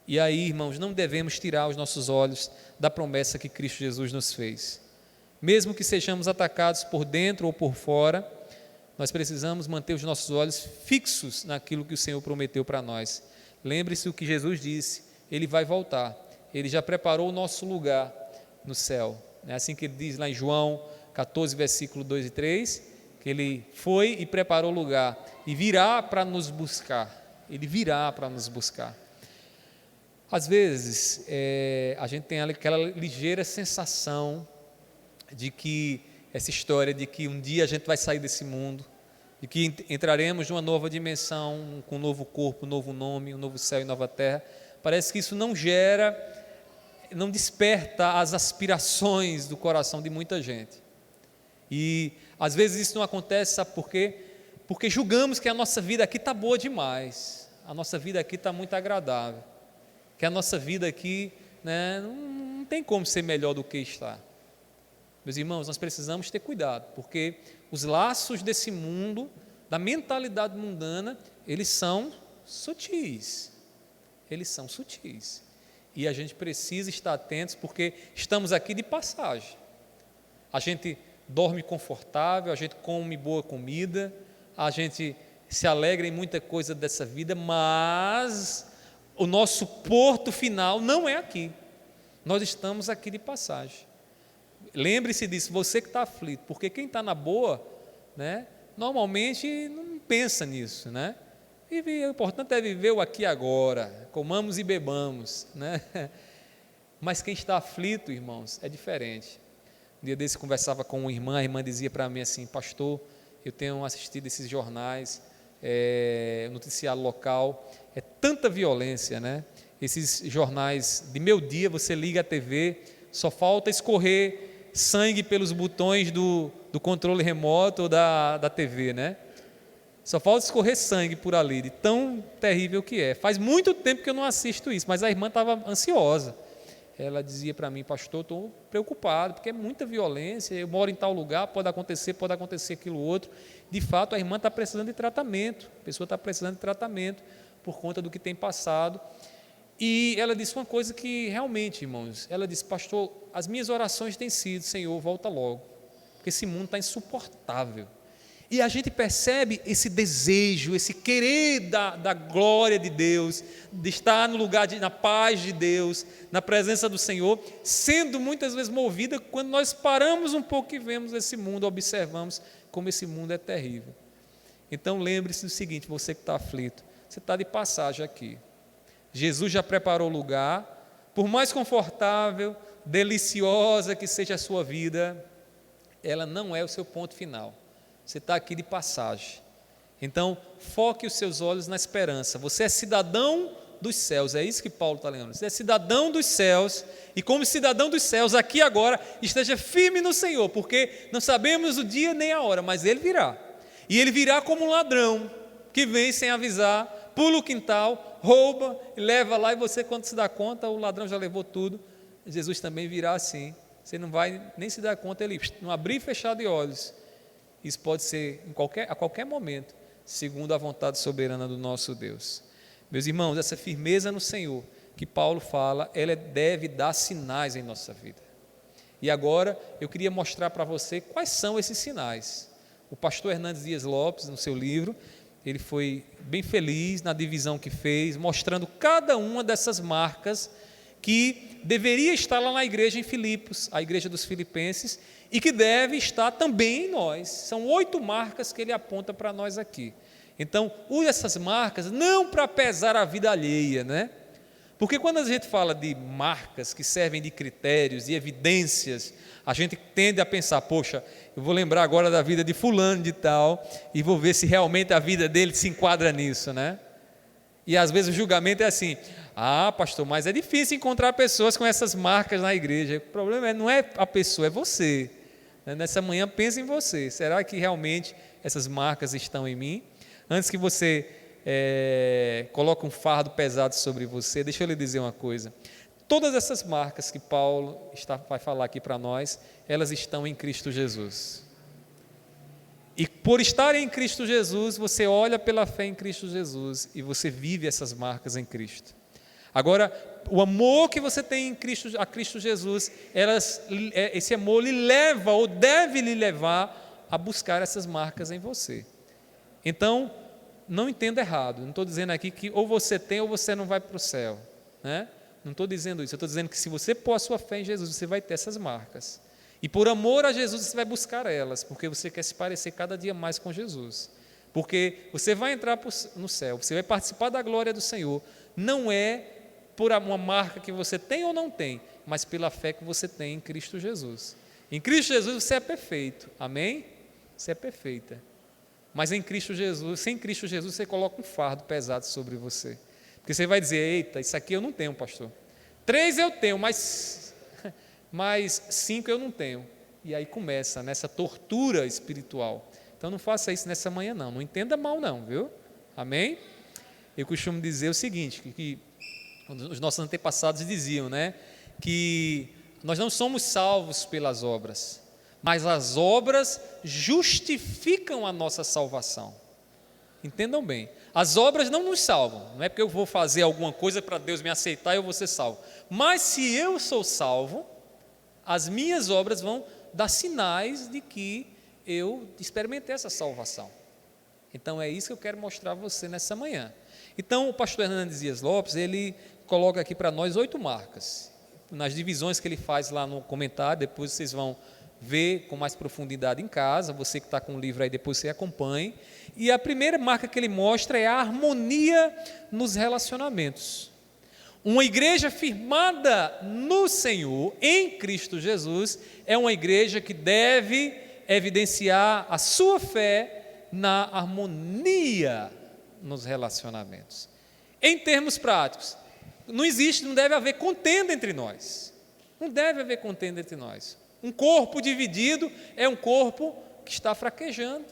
E aí, irmãos, não devemos tirar os nossos olhos da promessa que Cristo Jesus nos fez. Mesmo que sejamos atacados por dentro ou por fora, nós precisamos manter os nossos olhos fixos naquilo que o Senhor prometeu para nós. Lembre-se o que Jesus disse, Ele vai voltar. Ele já preparou o nosso lugar no céu. É assim que Ele diz lá em João 14, versículo 2 e 3, que Ele foi e preparou o lugar e virá para nos buscar. Ele virá para nos buscar. Às vezes, a gente tem aquela ligeira sensação de que essa história de que um dia a gente vai sair desse mundo, de que entraremos numa nova dimensão, com um novo corpo, um novo nome, um novo céu e nova terra, parece que isso não desperta as aspirações do coração de muita gente. E às vezes isso não acontece, sabe por quê? Porque julgamos que a nossa vida aqui está boa demais, a nossa vida aqui está muito agradável, que a nossa vida aqui, né, não tem como ser melhor do que está. Meus irmãos, nós precisamos ter cuidado, porque os laços desse mundo, da mentalidade mundana, eles são sutis. Eles são sutis. E a gente precisa estar atentos, porque estamos aqui de passagem. A gente dorme confortável, a gente come boa comida, a gente se alegra em muita coisa dessa vida, mas o nosso porto final não é aqui. Nós estamos aqui de passagem. Lembre-se disso, você que está aflito, porque quem está na boa, né, normalmente não pensa nisso, né? E o importante é viver o aqui e agora, comamos e bebamos, né? Mas quem está aflito, irmãos, é diferente. Um dia desse eu conversava com uma irmã, a irmã dizia para mim assim, pastor, eu tenho assistido esses jornais, noticiário local, é tanta violência, né? Esses jornais de meio dia, você liga a TV, só falta escorrer sangue pelos botões do controle remoto ou da TV, né? Só falta escorrer sangue por ali, de tão terrível que é. Faz muito tempo que eu não assisto isso, mas a irmã estava ansiosa. Ela dizia para mim, pastor, estou preocupado, porque é muita violência, eu moro em tal lugar, pode acontecer aquilo outro. De fato, a irmã está precisando de tratamento, a pessoa está precisando de tratamento por conta do que tem passado. E ela disse uma coisa que realmente, irmãos, ela disse: pastor, as minhas orações têm sido: Senhor, volta logo, porque esse mundo está insuportável. E a gente percebe esse desejo, esse querer da glória de Deus, de estar no lugar, na paz de Deus, na presença do Senhor, sendo muitas vezes movida quando nós paramos um pouco e vemos esse mundo, observamos como esse mundo é terrível. Então lembre-se do seguinte: você que está aflito, você está de passagem aqui. Jesus já preparou o lugar, por mais confortável, deliciosa que seja a sua vida, ela não é o seu ponto final. Você está aqui de passagem. Então, foque os seus olhos na esperança. Você é cidadão dos céus, é isso que Paulo está lembrando. Você é cidadão dos céus, e como cidadão dos céus, aqui agora, esteja firme no Senhor, porque não sabemos o dia nem a hora, mas Ele virá. E Ele virá como um ladrão, que vem sem avisar, pula o quintal, rouba, leva lá, e você, quando se dá conta, o ladrão já levou tudo. Jesus também virá assim. Você não vai nem se dar conta, Ele não abrir e fechar de olhos. Isso pode ser a qualquer momento, segundo a vontade soberana do nosso Deus. Meus irmãos, essa firmeza no Senhor que Paulo fala, ela deve dar sinais em nossa vida. E agora eu queria mostrar para você quais são esses sinais. O pastor Hernandes Dias Lopes, no seu livro, ele foi bem feliz na divisão que fez, mostrando cada uma dessas marcas que deveria estar lá na igreja em Filipos, a igreja dos filipenses, e que deve estar também em nós. São 8 marcas que ele aponta para nós aqui. Então, use essas marcas não para pesar a vida alheia, né? Porque quando a gente fala de marcas que servem de critérios, de evidências, a gente tende a pensar: poxa, eu vou lembrar agora da vida de fulano de tal e vou ver se realmente a vida dele se enquadra nisso, né? E às vezes o julgamento é assim: ah, pastor, mas é difícil encontrar pessoas com essas marcas na igreja. O problema não é a pessoa, é você. Nessa manhã, pense em você. Será que realmente essas marcas estão em mim? Antes que você coloque um fardo pesado sobre você, deixa eu lhe dizer uma coisa. Todas essas marcas que Paulo vai falar aqui para nós, elas estão em Cristo Jesus. E por estar em Cristo Jesus, você olha pela fé em Cristo Jesus e você vive essas marcas em Cristo. Agora, o amor que você tem a Cristo Jesus, esse amor lhe leva ou deve lhe levar a buscar essas marcas em você. Então, não entenda errado, não estou dizendo aqui que ou você tem ou você não vai para o céu, né? Não estou dizendo isso, eu estou dizendo que se você pôr a sua fé em Jesus, você vai ter essas marcas. E por amor a Jesus você vai buscar elas, porque você quer se parecer cada dia mais com Jesus. Porque você vai entrar no céu, você vai participar da glória do Senhor, não é por uma marca que você tem ou não tem, mas pela fé que você tem em Cristo Jesus. Em Cristo Jesus você é perfeito, amém? Você é perfeita. Mas em Cristo Jesus, sem Cristo Jesus, você coloca um fardo pesado sobre você. Porque você vai dizer: eita, isso aqui eu não tenho, pastor. 3 eu tenho, mas 5 eu não tenho. E aí começa nessa tortura espiritual. Então não faça isso nessa manhã não, não entenda mal não, viu? Amém? Eu costumo dizer o seguinte, que os nossos antepassados diziam, né? Que nós não somos salvos pelas obras, mas as obras justificam a nossa salvação. Entendam bem, as obras não nos salvam, não é porque eu vou fazer alguma coisa para Deus me aceitar e eu vou ser salvo, mas se eu sou salvo, as minhas obras vão dar sinais de que eu experimentei essa salvação. Então é isso que eu quero mostrar a você nessa manhã. Então o pastor Hernandes Dias Lopes, ele coloca aqui para nós 8 marcas, nas divisões que ele faz lá no comentário, depois vocês vão ver com mais profundidade em casa, você que está com o livro aí, depois você acompanhe. E a primeira marca que ele mostra é a harmonia nos relacionamentos. Uma igreja firmada no Senhor, em Cristo Jesus, é uma igreja que deve evidenciar a sua fé na harmonia nos relacionamentos. Em termos práticos, não deve haver contenda entre nós. Não deve haver contenda entre nós. Um corpo dividido é um corpo que está fraquejando,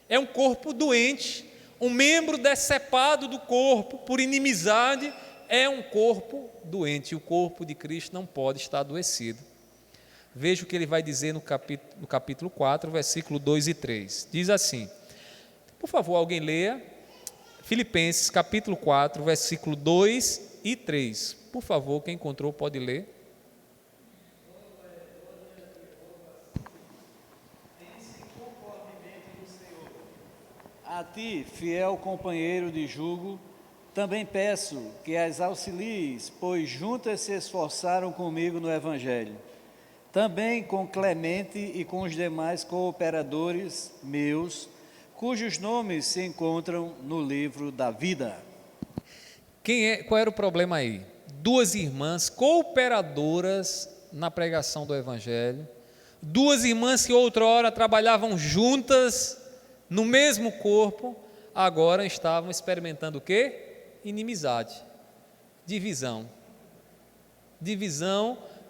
é um corpo doente, um membro decepado do corpo por inimizade é um corpo doente, e o corpo de Cristo não pode estar adoecido. Veja o que ele vai dizer no capítulo 4, versículo 2 e 3. Diz assim, por favor, alguém leia, Filipenses capítulo 4, versículo 2 e 3. Por favor, quem encontrou pode ler. A ti, fiel companheiro de jugo, também peço que as auxilies, pois juntas se esforçaram comigo no Evangelho. Também com Clemente e com os demais cooperadores meus, cujos nomes se encontram no livro da vida. Qual era o problema aí? Duas irmãs cooperadoras na pregação do Evangelho, duas irmãs que outrora trabalhavam juntas no mesmo corpo, agora estavam experimentando o quê? Inimizade, divisão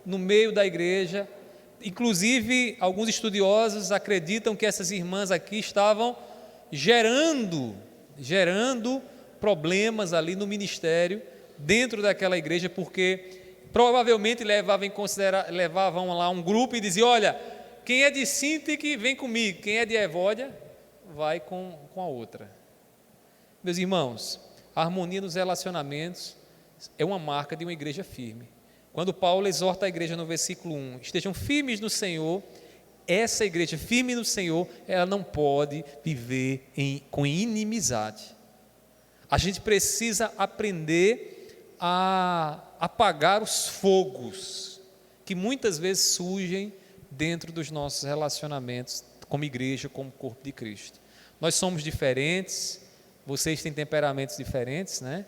no meio da igreja. Inclusive, alguns estudiosos acreditam que essas irmãs aqui estavam gerando problemas ali no ministério, dentro daquela igreja, porque provavelmente levavam lá um grupo e diziam: olha, quem é de Sintique vem comigo, quem é de Evódia vai com a outra. Meus irmãos, a harmonia nos relacionamentos é uma marca de uma igreja firme. Quando Paulo exorta a igreja no versículo 1, estejam firmes no Senhor, essa igreja firme no Senhor, ela não pode viver com inimizade. A gente precisa aprender a apagar os fogos que muitas vezes surgem dentro dos nossos relacionamentos como igreja, como corpo de Cristo. Nós somos diferentes, vocês têm temperamentos diferentes, né?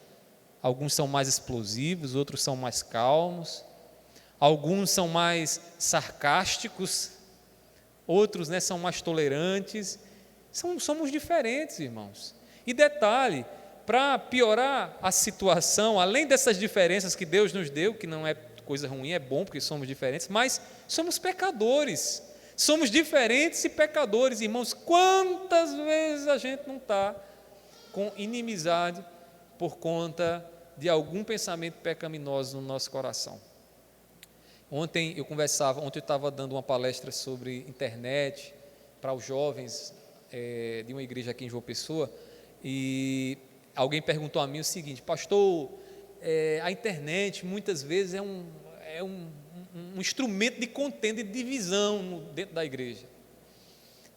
Alguns são mais explosivos, outros são mais calmos, alguns são mais sarcásticos, outros, né, são mais tolerantes. Somos diferentes, irmãos. E detalhe, para piorar a situação, além dessas diferenças que Deus nos deu, que não é coisa ruim, é bom porque somos diferentes, mas somos pecadores. Somos diferentes e pecadores, irmãos. Quantas vezes a gente não está com inimizade por conta de algum pensamento pecaminoso no nosso coração? Ontem eu estava dando uma palestra sobre internet para os jovens de uma igreja aqui em João Pessoa, e alguém perguntou a mim o seguinte: pastor, a internet muitas vezes é um instrumento de contenda e de divisão dentro da igreja.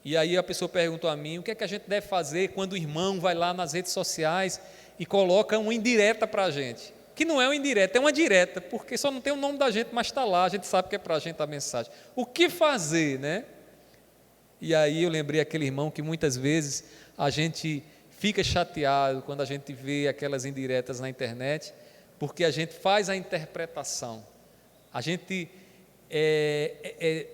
E aí a pessoa perguntou a mim: o que é que a gente deve fazer quando o irmão vai lá nas redes sociais e coloca uma indireta para a gente? Que não é uma indireta, é uma direta, porque só não tem o nome da gente, mas está lá, a gente sabe que é para a gente a mensagem. O que fazer, né? E aí eu lembrei aquele irmão que muitas vezes a gente fica chateado quando a gente vê aquelas indiretas na internet, porque a gente faz a interpretação, a gente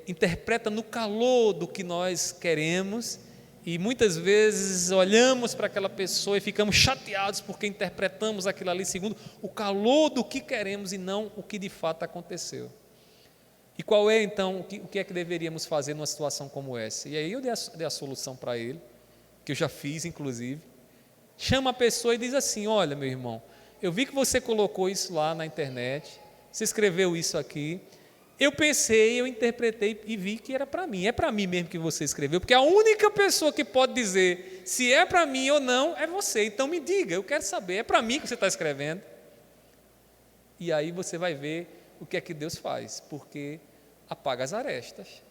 interpreta no calor do que nós queremos, e muitas vezes olhamos para aquela pessoa e ficamos chateados porque interpretamos aquilo ali segundo o calor do que queremos e não o que de fato aconteceu. E qual é então, o que é que deveríamos fazer numa situação como essa? E aí eu dei a solução para ele, que eu já fiz inclusive. Chama a pessoa e diz assim: olha, meu irmão, eu vi que você colocou isso lá na internet, você escreveu isso aqui, eu pensei, eu interpretei e vi que era para mim. É para mim mesmo que você escreveu, porque a única pessoa que pode dizer se é para mim ou não é você. Então me diga, eu quero saber, é para mim que você está escrevendo? E aí você vai ver o que é que Deus faz, porque apaga as arestas,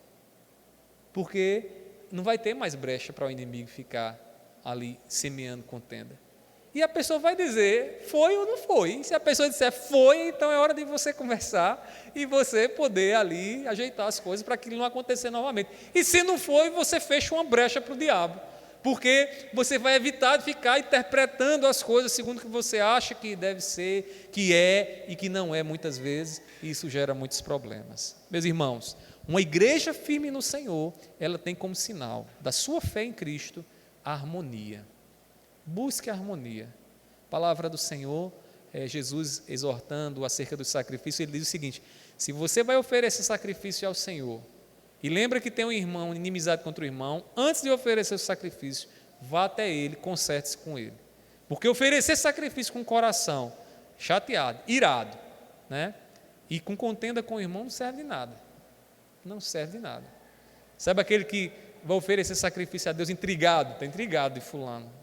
porque não vai ter mais brecha para o inimigo ficar ali semeando contenda. E a pessoa vai dizer, foi ou não foi. E se a pessoa disser foi, então é hora de você conversar e você poder ali ajeitar as coisas para aquilo não acontecer novamente. E se não foi, você fecha uma brecha para o diabo, porque você vai evitar de ficar interpretando as coisas segundo o que você acha que deve ser, que é e que não é muitas vezes, e isso gera muitos problemas. Meus irmãos, uma igreja firme no Senhor, ela tem como sinal da sua fé em Cristo a harmonia. Busque a harmonia. A palavra do Senhor, Jesus exortando acerca do sacrifício, ele diz o seguinte: se você vai oferecer sacrifício ao Senhor, e lembra que tem um irmão, inimizade contra o irmão, antes de oferecer o sacrifício, vá até ele, conserte-se com ele. Porque oferecer sacrifício com o coração chateado, irado, né? E com contenda com o irmão não serve de nada. Não serve de nada. Sabe aquele que vai oferecer sacrifício a Deus intrigado? Está intrigado de fulano.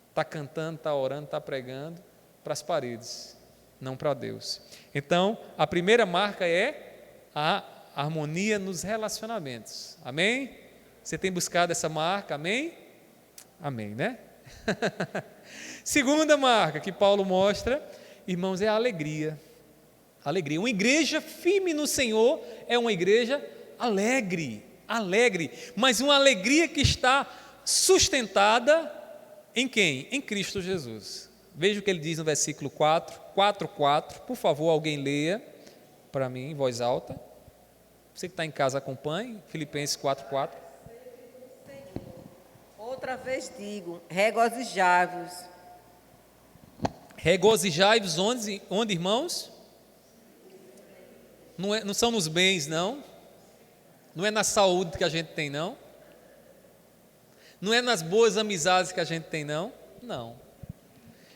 Está cantando, está orando, está pregando, para as paredes, não para Deus. Então, a primeira marca é a harmonia nos relacionamentos. Amém? Você tem buscado essa marca? Amém? Amém, né? Segunda marca que Paulo mostra, irmãos, é a alegria. Alegria. Uma igreja firme no Senhor é uma igreja alegre, mas uma alegria que está sustentada em quem? Em Cristo Jesus. Veja o que ele diz no versículo 4:4, por favor, alguém leia para mim em voz alta. Você que está em casa acompanhe, Filipenses 4:4. Outra vez digo, regozijai-vos. Regozijai-vos onde, irmãos? Não são nos bens, não. Não é na saúde que a gente tem, não. Não é nas boas amizades que a gente tem, não. Não.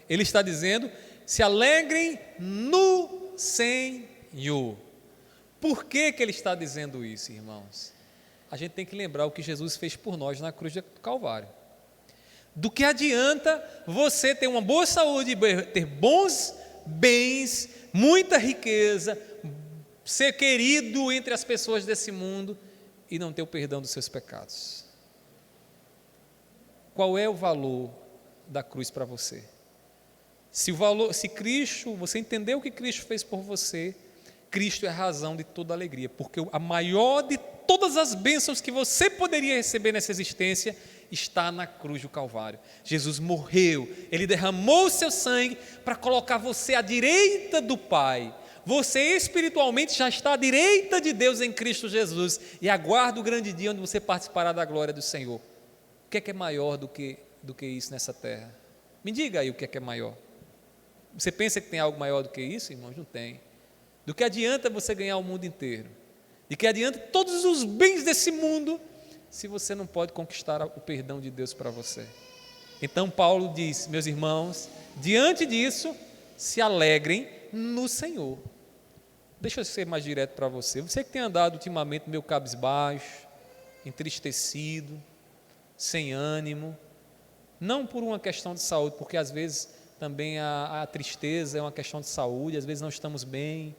Ele está dizendo, se alegrem no Senhor. Por que ele está dizendo isso, irmãos? A gente tem que lembrar o que Jesus fez por nós na cruz do Calvário. Do que adianta você ter uma boa saúde, ter bons bens, muita riqueza, ser querido entre as pessoas desse mundo e não ter o perdão dos seus pecados? Qual é o valor da cruz para você? Se Cristo, você entendeu o que Cristo fez por você, Cristo é a razão de toda alegria, porque a maior de todas as bênçãos que você poderia receber nessa existência está na cruz do Calvário. Jesus morreu, Ele derramou o seu sangue para colocar você à direita do Pai. Você espiritualmente já está à direita de Deus em Cristo Jesus e aguarda o grande dia onde você participará da glória do Senhor. O que é maior do que isso nessa terra? Me diga aí o que é maior. Você pensa que tem algo maior do que isso, irmãos? Não tem. Do que adianta você ganhar o mundo inteiro? De que adianta todos os bens desse mundo se você não pode conquistar o perdão de Deus para você? Então Paulo diz, meus irmãos, diante disso, se alegrem no Senhor. Deixa eu ser mais direto para você. Você que tem andado ultimamente meio cabisbaixo, entristecido, sem ânimo, não por uma questão de saúde, porque às vezes também a tristeza é uma questão de saúde, às vezes não estamos bem,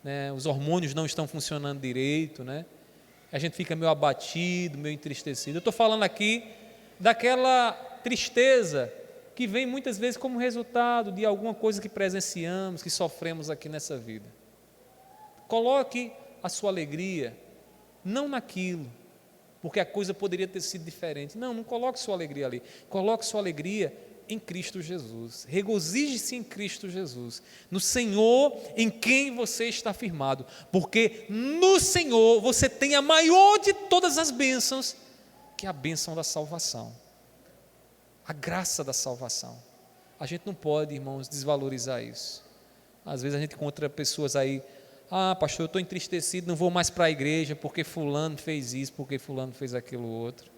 né? Os hormônios não estão funcionando direito, né? A gente fica meio abatido, meio entristecido. Eu estou falando aqui daquela tristeza que vem muitas vezes como resultado de alguma coisa que presenciamos, que sofremos aqui nessa vida. Coloque a sua alegria não naquilo, porque a coisa poderia ter sido diferente. Não coloque sua alegria ali. Coloque sua alegria em Cristo Jesus. Regozije-se em Cristo Jesus, no Senhor em quem você está firmado, porque no Senhor você tem a maior de todas as bênçãos, que é a bênção da salvação, a graça da salvação. A gente não pode, irmãos, desvalorizar isso. Às vezes a gente encontra pessoas aí, pastor, eu estou entristecido, não vou mais para a igreja, porque fulano fez isso, porque fulano fez aquilo outro.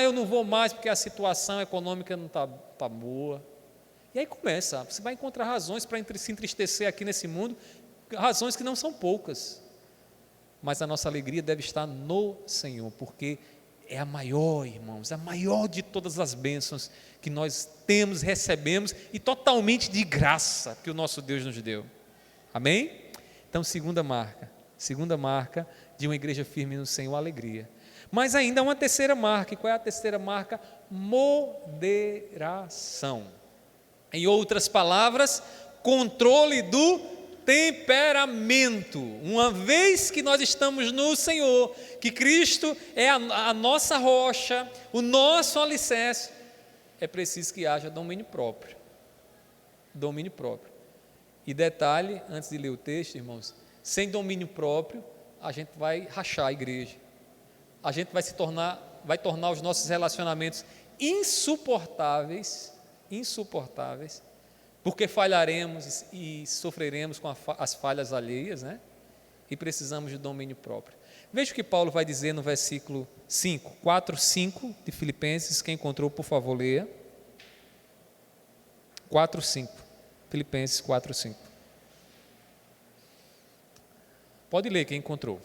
Eu não vou mais porque a situação econômica não está boa. E aí começa, você vai encontrar razões para se entristecer aqui nesse mundo, razões que não são poucas. Mas a nossa alegria deve estar no Senhor, porque é a maior, irmãos, a maior de todas as bênçãos que nós temos, recebemos, e totalmente de graça que o nosso Deus nos deu. Amém? Então, segunda marca de uma igreja firme no Senhor, alegria. Mas ainda há uma terceira marca. E qual é a terceira marca? Moderação. Em outras palavras, controle do temperamento. Uma vez que nós estamos no Senhor, que Cristo é a nossa rocha, o nosso alicerce, é preciso que haja domínio próprio. Domínio próprio. E detalhe, antes de ler o texto, irmãos, sem domínio próprio, a gente vai rachar a igreja. A gente vai tornar os nossos relacionamentos insuportáveis, porque falharemos e sofreremos com as falhas alheias, né? E precisamos de domínio próprio. Veja o que Paulo vai dizer no versículo 4:5 de Filipenses. Quem encontrou, por favor, leia. 4:5. Filipenses 4:5. Pode ler quem encontrou.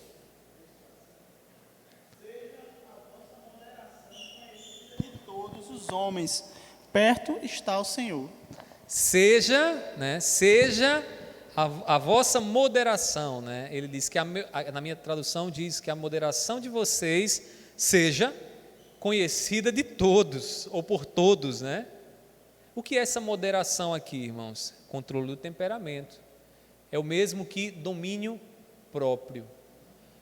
Homens, perto está o Senhor. seja, né, seja a vossa moderação, né? Ele diz que na minha tradução diz que a moderação de vocês seja conhecida de todos, ou por todos, né? O que é essa moderação aqui, irmãos? Controle do temperamento. É o mesmo que domínio próprio.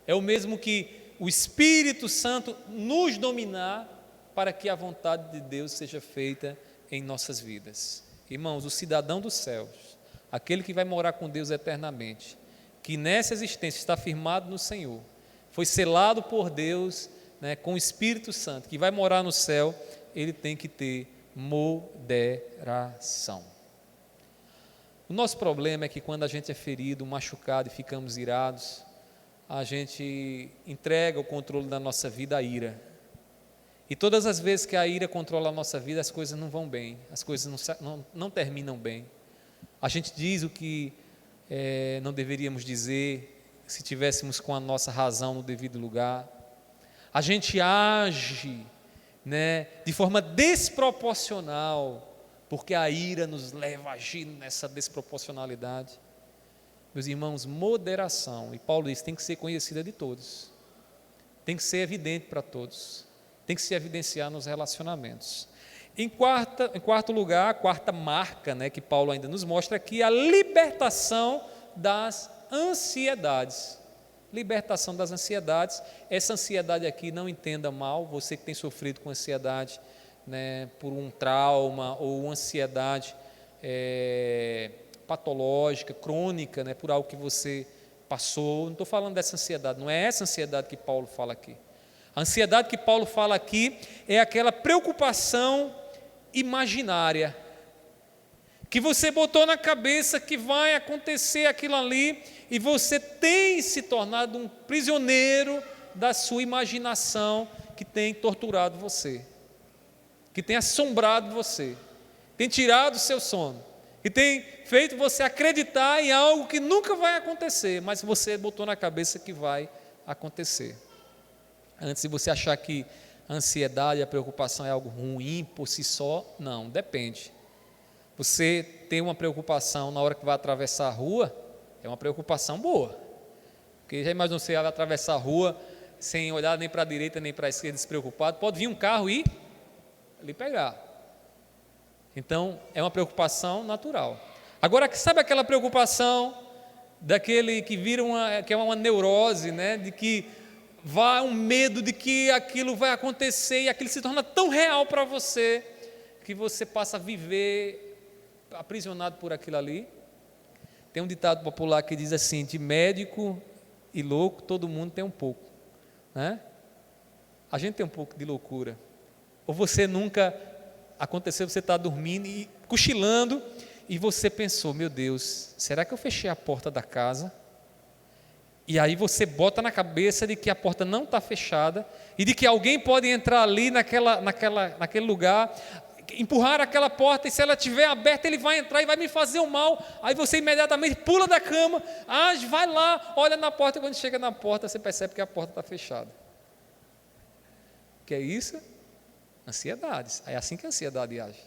É o mesmo que o Espírito Santo nos dominar para que a vontade de Deus seja feita em nossas vidas. Irmãos, o cidadão dos céus, aquele que vai morar com Deus eternamente, que nessa existência está firmado no Senhor, foi selado por Deus, né, com o Espírito Santo, que vai morar no céu, ele tem que ter moderação. O nosso problema é que quando a gente é ferido, machucado e ficamos irados, a gente entrega o controle da nossa vida à ira. E todas as vezes que a ira controla a nossa vida, as coisas não vão bem, as coisas não terminam bem. A gente diz o que não deveríamos dizer se tivéssemos com a nossa razão no devido lugar. A gente age, né, de forma desproporcional, porque a ira nos leva a agir nessa desproporcionalidade. Meus irmãos, moderação, e Paulo diz, tem que ser conhecida de todos, tem que ser evidente para todos, tem que se evidenciar nos relacionamentos. Em quarto lugar, a quarta marca, né, que Paulo ainda nos mostra aqui, a libertação das ansiedades. Libertação das ansiedades. Essa ansiedade aqui, não entenda mal, você que tem sofrido com ansiedade, né, por um trauma ou uma ansiedade patológica, crônica, né, por algo que você passou. Não estou falando dessa ansiedade, não é essa ansiedade que Paulo fala aqui. A ansiedade que Paulo fala aqui é aquela preocupação imaginária, que você botou na cabeça que vai acontecer aquilo ali, e você tem se tornado um prisioneiro da sua imaginação, que tem torturado você, que tem assombrado você, tem tirado o seu sono, que tem feito você acreditar em algo que nunca vai acontecer, mas você botou na cabeça que vai acontecer. Antes de você achar que a ansiedade, a preocupação é algo ruim por si só, não, depende. Você tem uma preocupação na hora que vai atravessar a rua, é uma preocupação boa. Porque já imaginou você vai atravessar a rua sem olhar nem para a direita nem para a esquerda, despreocupado, pode vir um carro e lhe pegar. Então, é uma preocupação natural. Agora, sabe aquela preocupação daquele que vira que é uma neurose, né? De que vai um medo de que aquilo vai acontecer e aquilo se torna tão real para você que você passa a viver aprisionado por aquilo ali. Tem um ditado popular que diz assim: de médico e louco todo mundo tem um pouco, né? A gente tem um pouco de loucura. Ou você nunca aconteceu, você está dormindo e cochilando e você pensou: meu Deus, será que eu fechei a porta da casa? E aí você bota na cabeça de que a porta não está fechada e de que alguém pode entrar ali naquele lugar, empurrar aquela porta, e se ela estiver aberta ele vai entrar e vai me fazer o mal. Aí você imediatamente pula da cama, vai lá, olha na porta, e quando chega na porta você percebe que a porta está fechada. O que é isso? Ansiedades. É assim que a ansiedade age.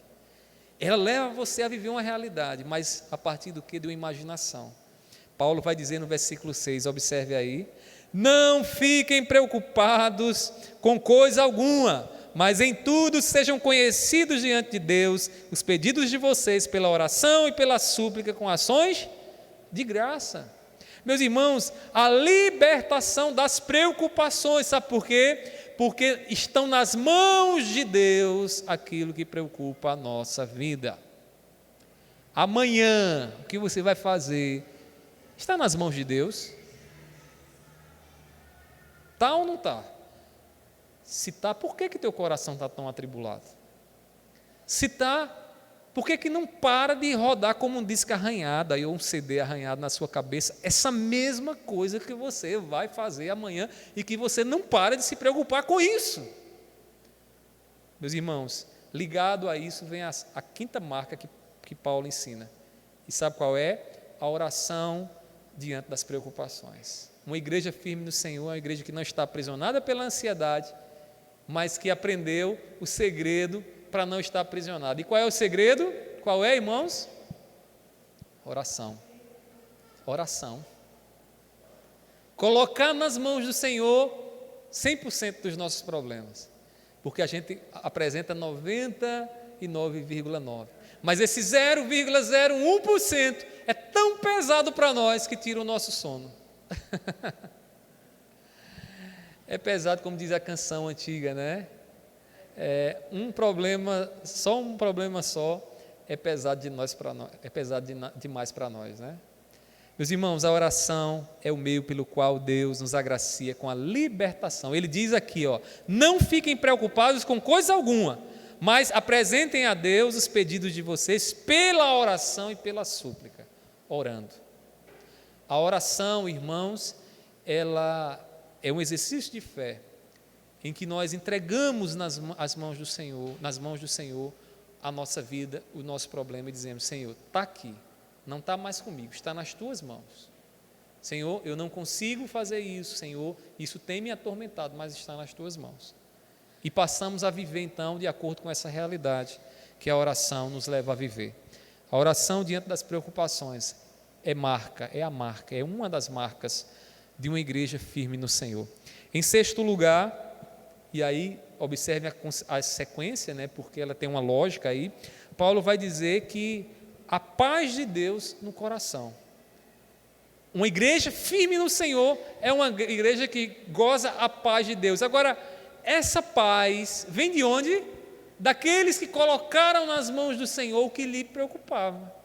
Ela leva você a viver uma realidade, mas a partir do quê? De uma imaginação. Paulo vai dizer no versículo 6, observe aí: não fiquem preocupados com coisa alguma, mas em tudo sejam conhecidos diante de Deus os pedidos de vocês pela oração e pela súplica com ações de graça. Meus irmãos, a libertação das preocupações, sabe por quê? Porque estão nas mãos de Deus aquilo que preocupa a nossa vida. Amanhã, o que você vai fazer está nas mãos de Deus? Está ou não está? Se está, por que teu coração está tão atribulado? Se está, por que não para de rodar como um disco arranhado, ou um CD arranhado na sua cabeça, essa mesma coisa que você vai fazer amanhã, e que você não para de se preocupar com isso? Meus irmãos, ligado a isso vem a quinta marca que Paulo ensina. E sabe qual é? A oração diante das preocupações. Uma igreja firme no Senhor é uma igreja que não está aprisionada pela ansiedade, mas que aprendeu o segredo para não estar aprisionada. E qual é o segredo? qual é, irmãos? Oração. Oração. Colocar nas mãos do Senhor 100% dos nossos problemas, porque a gente apresenta 99,9%, mas esse 0,01% é tão pesado para nós que tira o nosso sono. É pesado, como diz a canção antiga, né? Um problema só é pesado demais para nós, né? Meus irmãos, a oração é o meio pelo qual Deus nos agracia com a libertação. Ele diz aqui, não fiquem preocupados com coisa alguma, mas apresentem a Deus os pedidos de vocês pela oração e pela súplica, orando. A oração, irmãos, ela é um exercício de fé, em que nós entregamos nas mãos do Senhor a nossa vida, o nosso problema, e dizemos: Senhor, está aqui. Não está mais comigo, está nas tuas mãos. Senhor, eu não consigo fazer isso, Senhor, isso tem me atormentado, mas está nas tuas mãos. E passamos a viver então de acordo com essa realidade que a oração nos leva a viver. A oração diante das preocupações é uma das marcas de uma igreja firme no Senhor. Em sexto lugar, e aí observe a sequência, né, porque ela tem uma lógica aí, Paulo vai dizer que a paz de Deus no coração. Uma igreja firme no Senhor é uma igreja que goza a paz de Deus. Agora, essa paz vem de onde? Daqueles que colocaram nas mãos do Senhor o que lhe preocupava.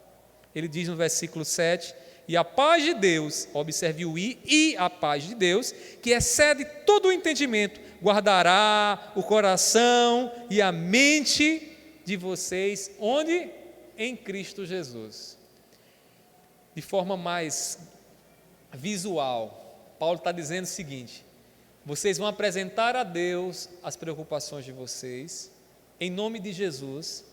Ele diz no versículo 7, e a paz de Deus, observe o e a paz de Deus, que excede todo o entendimento, guardará o coração e a mente de vocês, onde? Em Cristo Jesus. De forma mais visual, Paulo está dizendo o seguinte: vocês vão apresentar a Deus as preocupações de vocês, em nome de Jesus.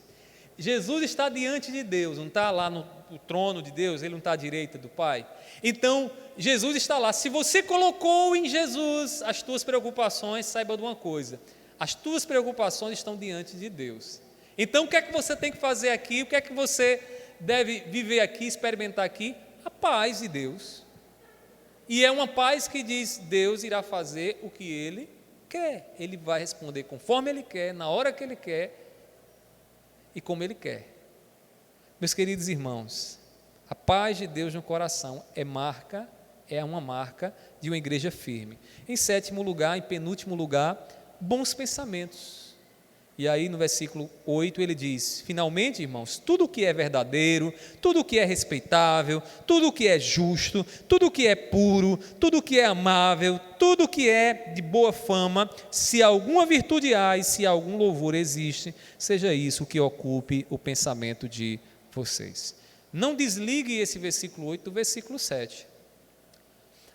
Jesus está diante de Deus, não está lá no trono de Deus, ele não está à direita do Pai. Então, Jesus está lá. Se você colocou em Jesus as tuas preocupações, saiba de uma coisa: as tuas preocupações estão diante de Deus. Então, o que é que você tem que fazer aqui? O que é que você deve viver aqui, experimentar aqui? A paz de Deus. E é uma paz que diz: Deus irá fazer o que Ele quer. Ele vai responder conforme Ele quer, na hora que Ele quer e como Ele quer. Meus queridos irmãos, a paz de Deus no coração é uma marca de uma igreja firme. Em sétimo lugar, em penúltimo lugar, bons pensamentos. E aí no versículo 8 ele diz: finalmente, irmãos, tudo o que é verdadeiro, tudo o que é respeitável, tudo o que é justo, tudo o que é puro, tudo o que é amável, tudo o que é de boa fama, se alguma virtude há e se algum louvor existe, seja isso o que ocupe o pensamento de vocês. Não desligue esse versículo 8 do versículo 7.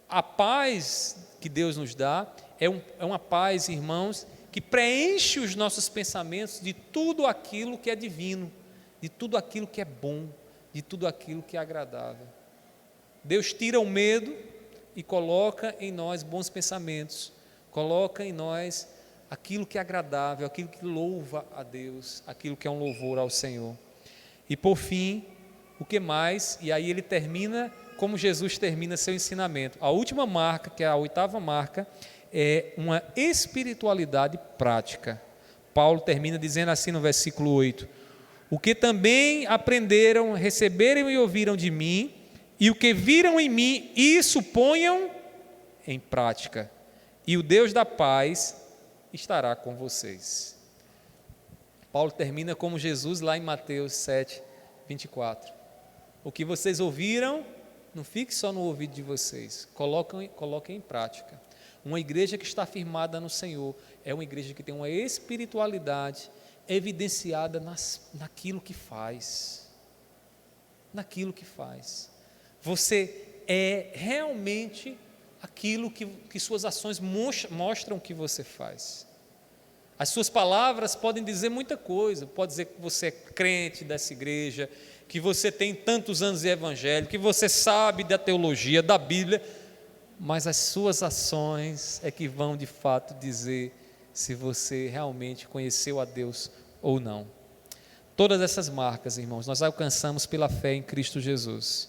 A paz que Deus nos dá é uma paz, irmãos, que preenche os nossos pensamentos de tudo aquilo que é divino, de tudo aquilo que é bom, de tudo aquilo que é agradável. Deus tira o medo e coloca em nós bons pensamentos, coloca em nós aquilo que é agradável, aquilo que louva a Deus, aquilo que é um louvor ao Senhor. E por fim, o que mais? E aí ele termina como Jesus termina seu ensinamento. A última marca, que é a oitava marca, é uma espiritualidade prática. Paulo termina dizendo assim no versículo 8: o que também aprenderam, receberam e ouviram de mim, e o que viram em mim, isso ponham em prática, e o Deus da paz estará com vocês. Paulo termina como Jesus lá em Mateus 7, 24. O que vocês ouviram, não fique só no ouvido de vocês, coloquem em prática. Uma igreja que está firmada no Senhor é uma igreja que tem uma espiritualidade evidenciada naquilo que faz. Naquilo que faz. Você é realmente aquilo que suas ações mostram que você faz. As suas palavras podem dizer muita coisa, pode dizer que você é crente dessa igreja, que você tem tantos anos de evangelho, que você sabe da teologia, da Bíblia, mas as suas ações é que vão de fato dizer se você realmente conheceu a Deus ou não. Todas essas marcas, irmãos, nós alcançamos pela fé em Cristo Jesus.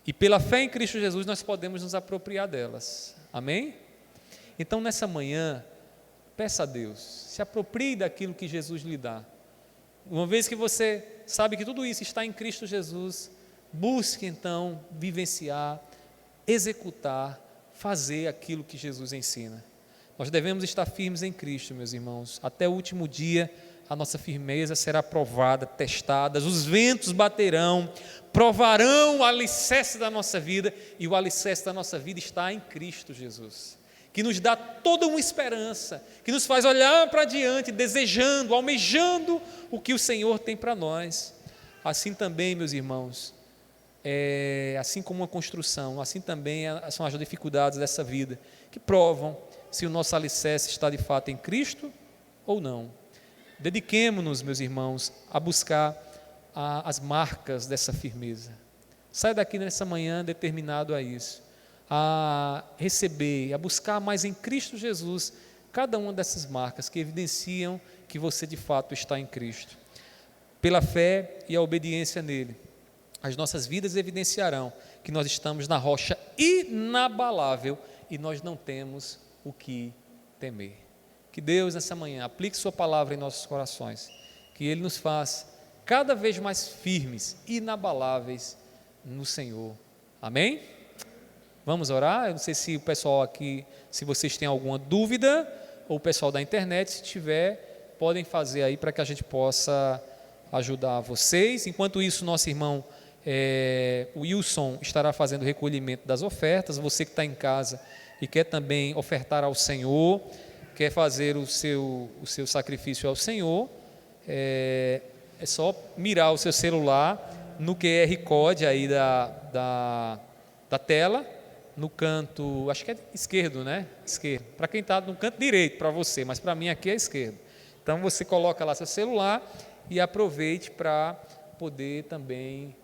E pela fé em Cristo Jesus nós podemos nos apropriar delas. Amém? Então, nessa manhã, peça a Deus, se aproprie daquilo que Jesus lhe dá. Uma vez que você sabe que tudo isso está em Cristo Jesus, busque então vivenciar, executar, fazer aquilo que Jesus ensina. Nós devemos estar firmes em Cristo, meus irmãos. Até o último dia, a nossa firmeza será provada, testada, os ventos baterão, provarão o alicerce da nossa vida, e o alicerce da nossa vida está em Cristo Jesus, que nos dá toda uma esperança, que nos faz olhar para diante, desejando, almejando o que o Senhor tem para nós. Assim também, meus irmãos, assim como uma construção, assim também são as dificuldades dessa vida, que provam se o nosso alicerce está de fato em Cristo ou não. Dediquemo-nos, meus irmãos, a buscar as marcas dessa firmeza. Sai daqui nessa manhã determinado a isso, a receber, a buscar mais em Cristo Jesus cada uma dessas marcas que evidenciam que você de fato está em Cristo. Pela fé e a obediência nele, as nossas vidas evidenciarão que nós estamos na rocha inabalável e nós não temos o que temer. Que Deus, nessa manhã, aplique sua palavra em nossos corações, que Ele nos faça cada vez mais firmes, inabaláveis no Senhor. Amém? Vamos orar? Eu não sei se o pessoal aqui, se vocês têm alguma dúvida, ou o pessoal da internet, se tiver, podem fazer aí para que a gente possa ajudar vocês. Enquanto isso, nosso irmão o Wilson estará fazendo o recolhimento das ofertas. Você que está em casa e quer também ofertar ao Senhor, quer fazer o seu sacrifício ao Senhor, é só mirar o seu celular no QR Code aí da tela, no canto, acho que é esquerdo, né? Esquerdo. Para quem está no canto direito, para você, mas para mim aqui é esquerdo. Então você coloca lá seu celular e aproveite para poder também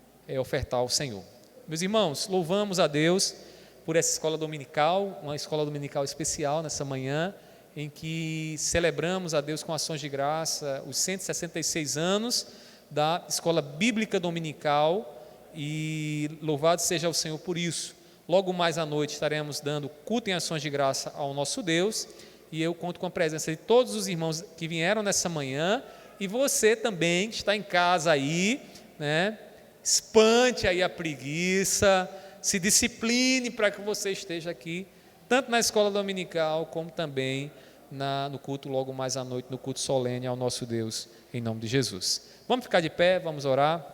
ofertar ao Senhor. Meus irmãos, louvamos a Deus por essa escola dominical, uma escola dominical especial nessa manhã, em que celebramos a Deus com ações de graça os 166 anos da Escola Bíblica Dominical, e louvado seja o Senhor por isso. Logo mais à noite estaremos dando culto em ações de graça ao nosso Deus, e eu conto com a presença de todos os irmãos que vieram nessa manhã, e você também que está em casa aí, né? Espante aí a preguiça, se discipline para que você esteja aqui, tanto na escola dominical, como também no culto logo mais à noite, no culto solene ao nosso Deus, em nome de Jesus. Vamos ficar de pé, vamos orar.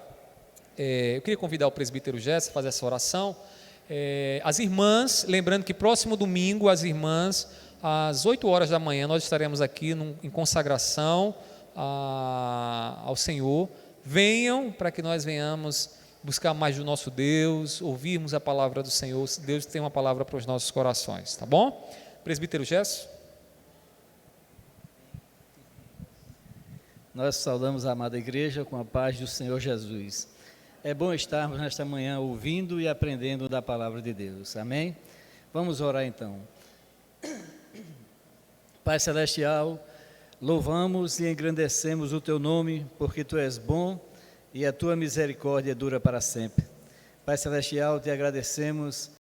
Eu queria convidar o presbítero Jéssica a fazer essa oração. As irmãs, lembrando que próximo domingo, as irmãs, às 8 horas da manhã, nós estaremos aqui em consagração ao Senhor. Venham para que nós venhamos buscar mais do nosso Deus, ouvirmos a palavra do Senhor. Deus tem uma palavra para os nossos corações, tá bom? Presbítero Jéssica. Nós saudamos a amada igreja com a paz do Senhor Jesus. É bom estarmos nesta manhã ouvindo e aprendendo da palavra de Deus. Amém? Vamos orar então. Pai Celestial, louvamos e engrandecemos o Teu nome, porque Tu és bom e a Tua misericórdia dura para sempre. Pai Celestial, Te agradecemos